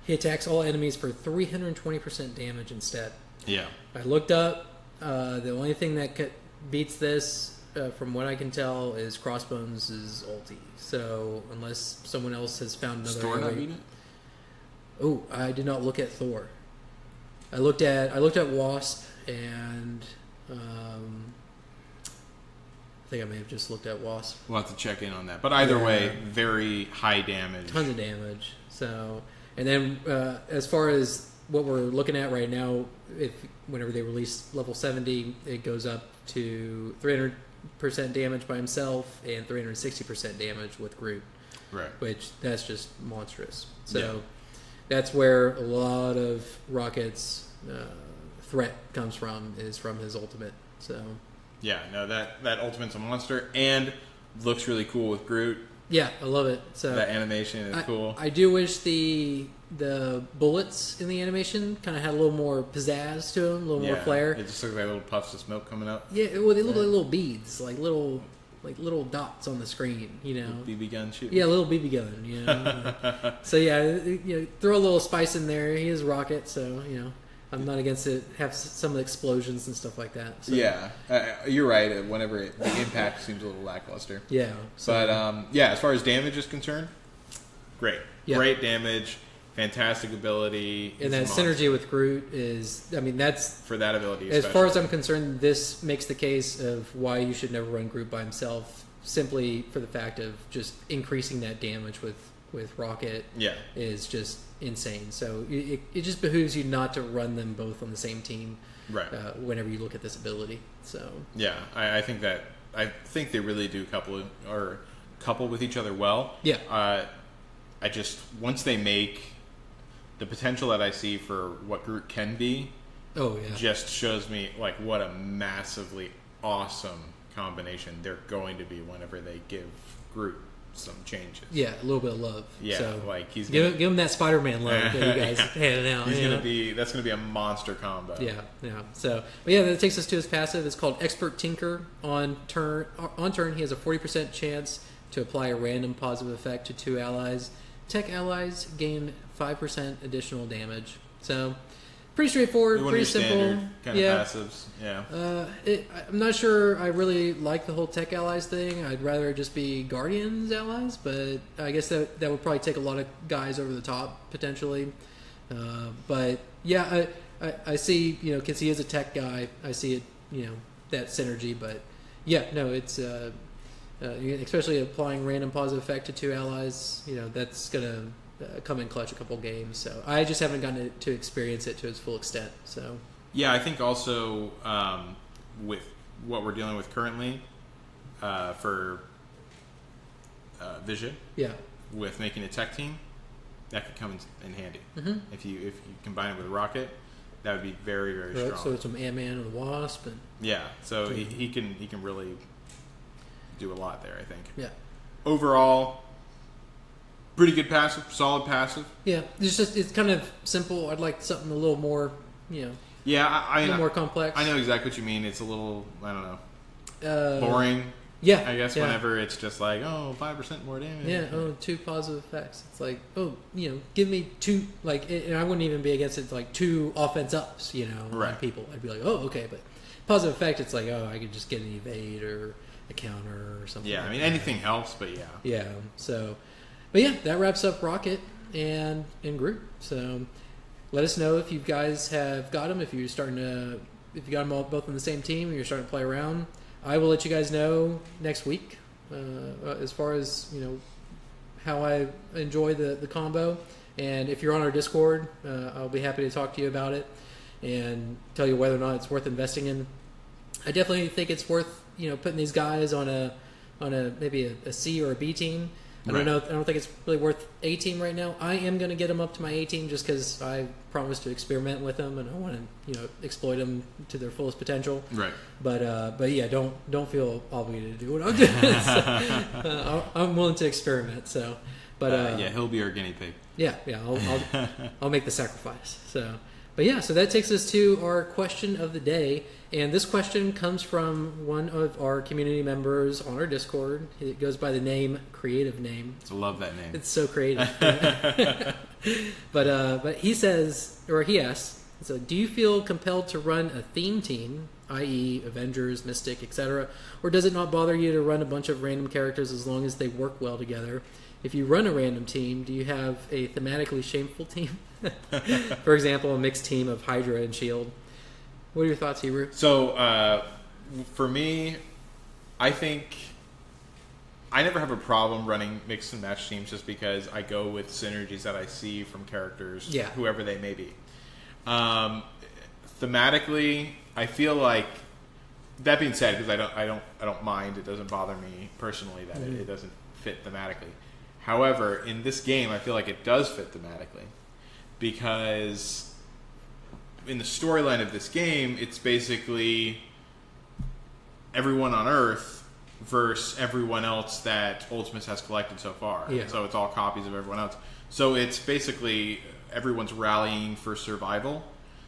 he attacks all enemies for 320% damage instead. Yeah. I looked up. The only thing that beats this, from what I can tell, is Crossbones' ulti. So unless someone else has found another Thor not beat it? Oh, I did not look at Thor. I looked at Wasp, and I think I may have just looked at Wasp. We'll have to check in on that. But either way, very high damage. Tons of damage. So, and then as far as what we're looking at right now, whenever they release level 70, it goes up to 300% damage by himself and 360% damage with Groot. Right. Which, that's just monstrous. So that's where a lot of Rocket's threat comes from, is from his ultimate. So yeah, no, that ultimate's a monster and looks really cool with Groot. Yeah, I love it. So that animation is cool. I do wish the bullets in the animation kind of had a little more pizzazz to them, a little more flair. It just looks like little puffs of smoke coming up. Yeah, well, they look like little beads, like little dots on the screen, BB gun shooting. Yeah, a little BB gun, So yeah, throw a little spice in there. He is Rocket, so I'm not against it. Have some of the explosions and stuff like that. So. Yeah, you're right. Whenever the impact seems a little lackluster. Yeah. So. But as far as damage is concerned, great. Yeah. Great damage, fantastic ability. And that synergy with Groot is, that's... For that ability especially. As far as I'm concerned, this makes the case of why you should never run Groot by himself, simply for the fact of just increasing that damage with Rocket is just insane. So it just behooves you not to run them both on the same team, right? Whenever you look at this ability. So yeah, I think they really do couple with each other well. Yeah. I just, once they make the potential that I see for what Groot can be, just shows me like what a massively awesome combination they're going to be whenever they give Groot. some changes. Yeah, a little bit of love. Yeah, so like he's give him that Spider-Man love that you guys handing out. That's gonna be a monster combo. Yeah. So, but yeah, that takes us to his passive. It's called Expert Tinker. On turn, he has a 40% chance to apply a random positive effect to 2 allies. Tech allies gain 5% additional damage. So, pretty straightforward, pretty simple. Kind of passives. Yeah. I'm not sure I really like the whole tech allies thing. I'd rather it just be Guardians allies, but I guess that would probably take a lot of guys over the top potentially. But yeah, I see, because he is a tech guy, I see it, that synergy. But yeah, no, it's especially applying random positive effect to 2 allies. That's gonna come in clutch a couple games. So I just haven't gotten to experience it to its full extent. So yeah, I think also with what we're dealing with currently for Vision, with making a tech team, that could come in handy. Mm-hmm. If you combine it with Rocket, that would be very, very strong. So it's some Ant-Man and the Wasp, and so he can really do a lot there, I think. Yeah. Overall, pretty good passive, solid passive. Yeah, it's kind of simple. I'd like something a little more, a little more complex. I know exactly what you mean. It's a little, I don't know, boring. Yeah, I guess whenever it's just like, 5% more damage. Yeah, 2 positive effects. It's like, give me 2, and I wouldn't even be against it, like 2 offense ups, right. on people. I'd be like, okay, but positive effect, it's like, I could just get an evade or a counter or something. Yeah, I mean, anything helps, but yeah. Yeah, so, but yeah, that wraps up Rocket and Groot. So let us know if you guys have got them, if you got them all both on the same team and you're starting to play around. I will let you guys know next week as far as how I enjoy the combo, and if you're on our Discord, I'll be happy to talk to you about it and tell you whether or not it's worth investing in. I definitely think it's worth putting these guys on a maybe a C or a B team. I don't know. I don't think it's really worth A team right now. I am going to get them up to my A team just because I promised to experiment with them and I want to exploit them to their fullest potential. Right. But yeah, don't feel obligated to do what I'm doing. So, I'm willing to experiment. So, but he'll be our guinea pig. Yeah. I'll make the sacrifice. So. But yeah, so that takes us to our question of the day. And this question comes from one of our community members on our Discord. It goes by the name, creative name. I love that name. It's so creative. But he says, or he asks, so do you feel compelled to run a theme team, i.e. Avengers, Mystic, etc., or does it not bother you to run a bunch of random characters as long as they work well together? If you run a random team, do you have a thematically shameful team? For example, a mixed team of Hydra and S.H.I.E.L.D. What are your thoughts, Hebrew? So, for me, I think I never have a problem running mix and match teams just because I go with synergies that I see from characters, whoever they may be. Thematically, I feel like, that being said, because I don't mind, it doesn't bother me personally that it doesn't fit thematically. However, in this game, I feel like it does fit thematically because in the storyline of this game, it's basically everyone on Earth versus everyone else that Ultimus has collected so far. Yeah. So it's all copies of everyone else. So it's basically everyone's rallying for survival.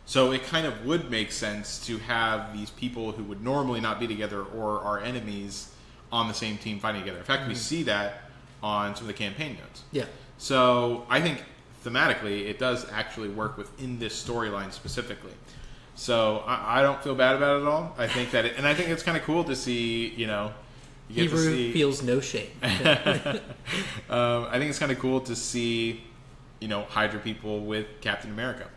So it kind of would make sense to have these people who would normally not be together or are enemies on the same team fighting together. In fact, we see that on some of the campaign notes. Yeah. So I think thematically it does actually work within this storyline specifically. So I don't feel bad about it at all. I think that and I think it's kind of cool to see, Hebrew feels no shame. I think it's kind of cool to see, Hydra people with Captain America.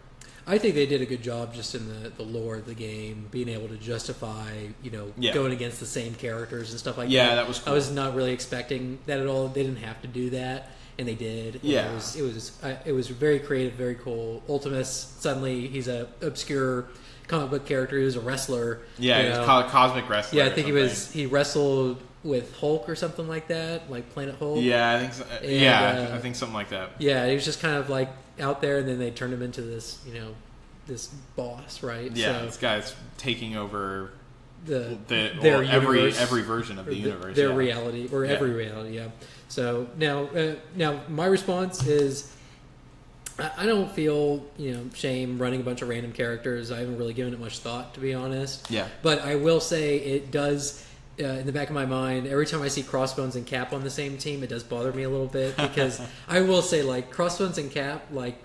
I think they did a good job just in the lore of the game, being able to justify, going against the same characters and stuff like that. Yeah, that was cool. I was not really expecting that at all. They didn't have to do that, and they did. Yeah. It was very creative, very cool. Ultimus, suddenly, he's a obscure comic book character who's a wrestler. Yeah, he's a cosmic wrestler. Yeah, I think he wrestled with Hulk or something like that, like Planet Hulk. Yeah, I think so. And, I think something like that. Yeah, he was just kind of like out there, and then they turned him into this, this boss, right? Yeah, this guy's taking over their universe, every version of the universe, their reality, or every reality. Yeah. So now my response is, I don't feel shame running a bunch of random characters. I haven't really given it much thought, to be honest. Yeah. But I will say it does. In the back of my mind, every time I see Crossbones and Cap on the same team, it does bother me a little bit, because I will say, like, Crossbones and Cap, like,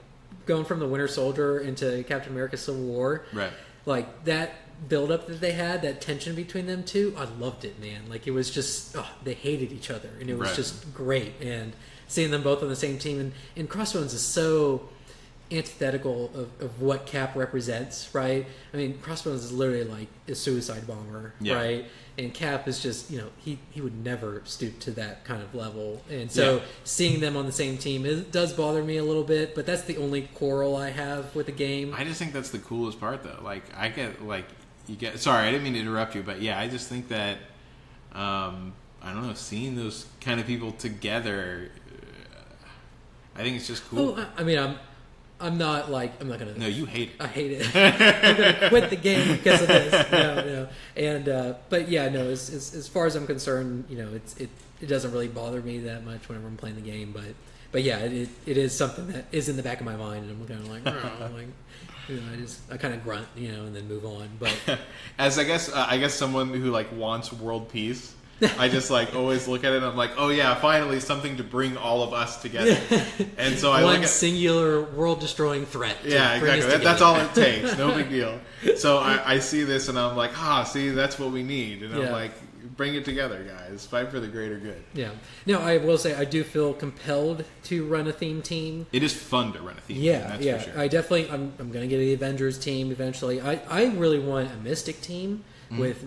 going from the Winter Soldier into Captain America Civil War, right? Like, that build-up that they had, that tension between them two, I loved it, man. Like, it was just, they hated each other, and it was just great. And seeing them both on the same team, and Crossbones is so antithetical of what Cap represents, right? I mean, Crossbones is literally like a suicide bomber, right? And Cap is just, he would never stoop to that kind of level. And so seeing them on the same team, it does bother me a little bit, but that's the only quarrel I have with the game. I just think that's the coolest part, though. Like, sorry, I didn't mean to interrupt you, but yeah, I just think that, I don't know, seeing those kind of people together, I think it's just cool. Oh, I mean, I'm not gonna. No, you hate it. I hate it. I'm gonna quit the game because of this. No. And but yeah, no. As far as I'm concerned, it doesn't really bother me that much whenever I'm playing the game. But yeah, it is something that is in the back of my mind, and I'm kind of like, I kind of grunt, and then move on. But as I guess someone who like wants world peace. I just always look at it and I'm like, oh yeah, finally something to bring all of us together. And so I one singular world destroying threat. Yeah, exactly. That's all it takes. No big deal. So I see this and I'm like, see, that's what we need. And I'm like, bring it together, guys. Fight for the greater good. Yeah. No, I will say I do feel compelled to run a theme team. It is fun to run a theme team. That's for sure. I definitely, I'm going to get the Avengers team eventually. I really want a Mystic team with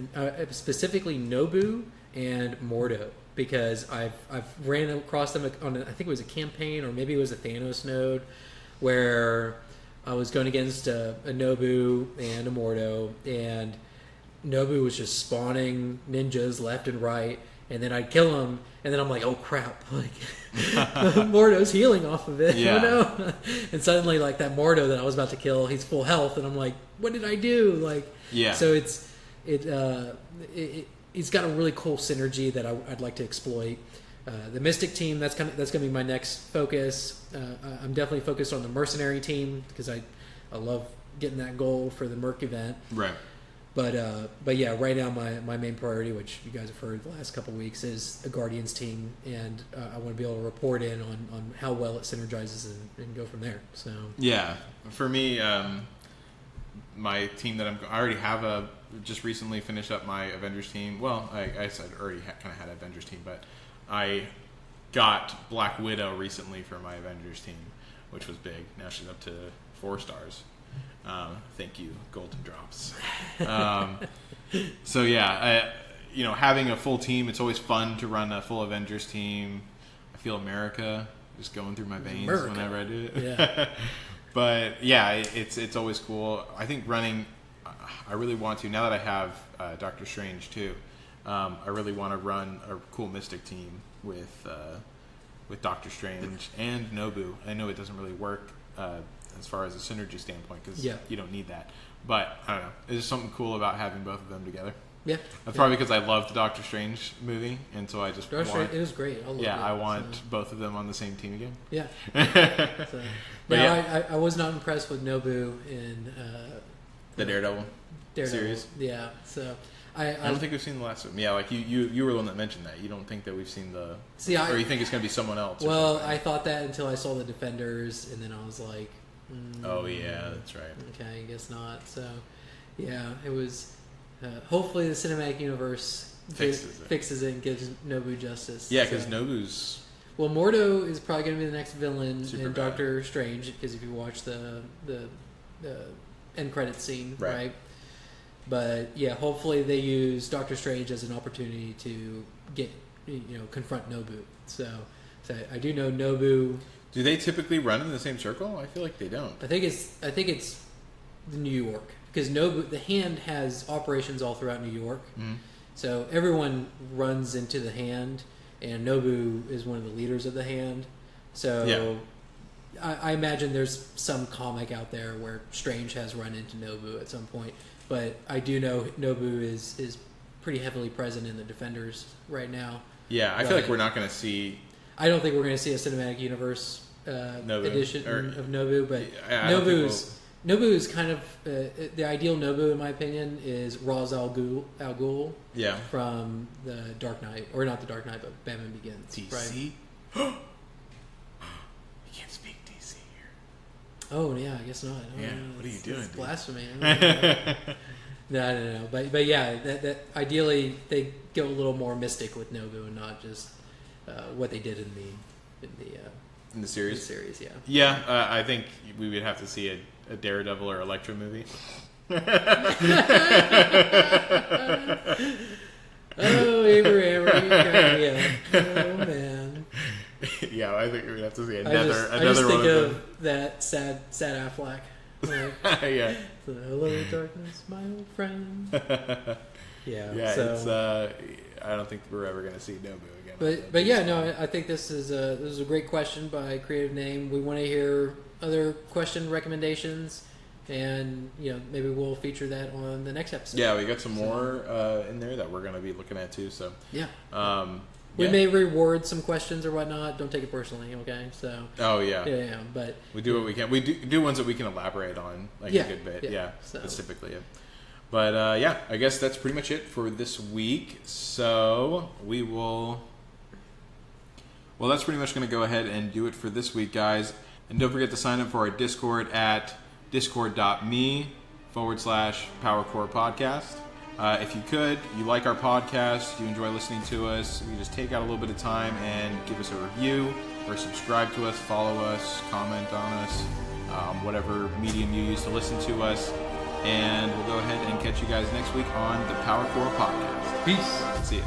specifically Nobu and Mordo, because I've ran across them on I think it was a campaign, or maybe it was a Thanos node, where I was going against a Nobu and a Mordo, and Nobu was just spawning ninjas left and right, and then I'd kill him, and then I'm like, oh crap, like Mordo's healing off of it. Yeah. No. And suddenly, like, that Mordo that I was about to kill, he's full health, and I'm like, what did I do? Like, so it's got a really cool synergy that I'd like to exploit. The Mystic team, that's going to be my next focus. I'm definitely focused on the Mercenary team, because I love getting that goal for the Merc event. Right. But yeah, right now my main priority, which you guys have heard the last couple of weeks, is a Guardians team, and I want to be able to report in on how well it synergizes and go from there. So yeah, for me, my team that I already have just recently finished up my Avengers team. Well, I said already kind of had an Avengers team, but I got Black Widow recently for my Avengers team, which was big. Now she's up to 4 stars. Thank you, Golden Drops. So yeah, having a full team, it's always fun to run a full Avengers team. I feel America just going through my veins whenever I do it. Yeah. But yeah, it's always cool. I think running, I really want to, now that I have Doctor Strange too, I really want to run a cool Mystic team with Doctor Strange and Nobu. I know it doesn't really work as far as a synergy standpoint, because you don't need that. But I don't know, there's something cool about having both of them together. Yeah, that's probably because I love the Doctor Strange movie, and so I just it was great. I want both of them on the same team again. Yeah. I was not impressed with Nobu in the Daredevil series. Yeah, so I don't think we've seen the last one. Yeah, like you were the one that mentioned that. You don't think that we've seen or you think it's going to be someone else? Well, I thought that until I saw the Defenders, and then I was like, oh yeah, that's right. Okay, I guess not. So yeah, it was. Hopefully, the cinematic universe fixes it and gives Nobu justice. Yeah, because Nobu's... Well, Mordo is probably going to be the next villain in Doctor Strange, because if you watch the end credit scene, right? But yeah, hopefully they use Doctor Strange as an opportunity to get confront Nobu. So I do know Nobu. Do they typically run in the same circle? I feel like they don't. I think it's New York. Because Nobu, the Hand has operations all throughout New York, so everyone runs into the Hand, and Nobu is one of the leaders of the Hand. So I imagine there's some comic out there where Strange has run into Nobu at some point. but I do know Nobu is pretty heavily present in the Defenders right now. Yeah, I feel like we're not going to see... I don't think we're going to see a cinematic universe edition of Nobu, but Nobu is kind of the ideal Nobu, in my opinion, is Ra's al Ghul from the Dark Knight, or not the Dark Knight, but Batman Begins. DC? Right? You can't speak DC here. Oh yeah, I guess not. Yeah, what are you doing? It's blasphemy. No. But yeah, that ideally they go a little more mystic with Nobu and not just what they did in the series. The series, yeah. Yeah, I think we would have to see a Daredevil or Elektra movie. Oh, Avery, yeah. Oh man. Yeah, I think we would have to see I another just one think of that sad Affleck. Like, yeah. So, hello, darkness, my old friend. Yeah. Yeah, so, it's. I don't think we're ever going to see Nobu again. But yeah, no, I think this is a great question by Creative Name. We want to hear other question recommendations, and maybe we'll feature that on the next episode. Yeah, we got some more in there that we're going to be looking at too. So yeah. We may reward some questions or whatnot. Don't take it personally, okay? So. Oh yeah. Yeah, but we do what we can. We do ones that we can elaborate on, like a good bit. Yeah, so. That's typically it. But yeah, I guess that's pretty much it for this week. So we will. Well, that's pretty much going to go ahead and do it for this week, guys. And don't forget to sign up for our Discord at discord.me/PowerCore Podcast. If you like our podcast, you enjoy listening to us, you just take out a little bit of time and give us a review or subscribe to us, follow us, comment on us, whatever medium you use to listen to us. And we'll go ahead and catch you guys next week on the PowerCore Podcast. Peace. See ya.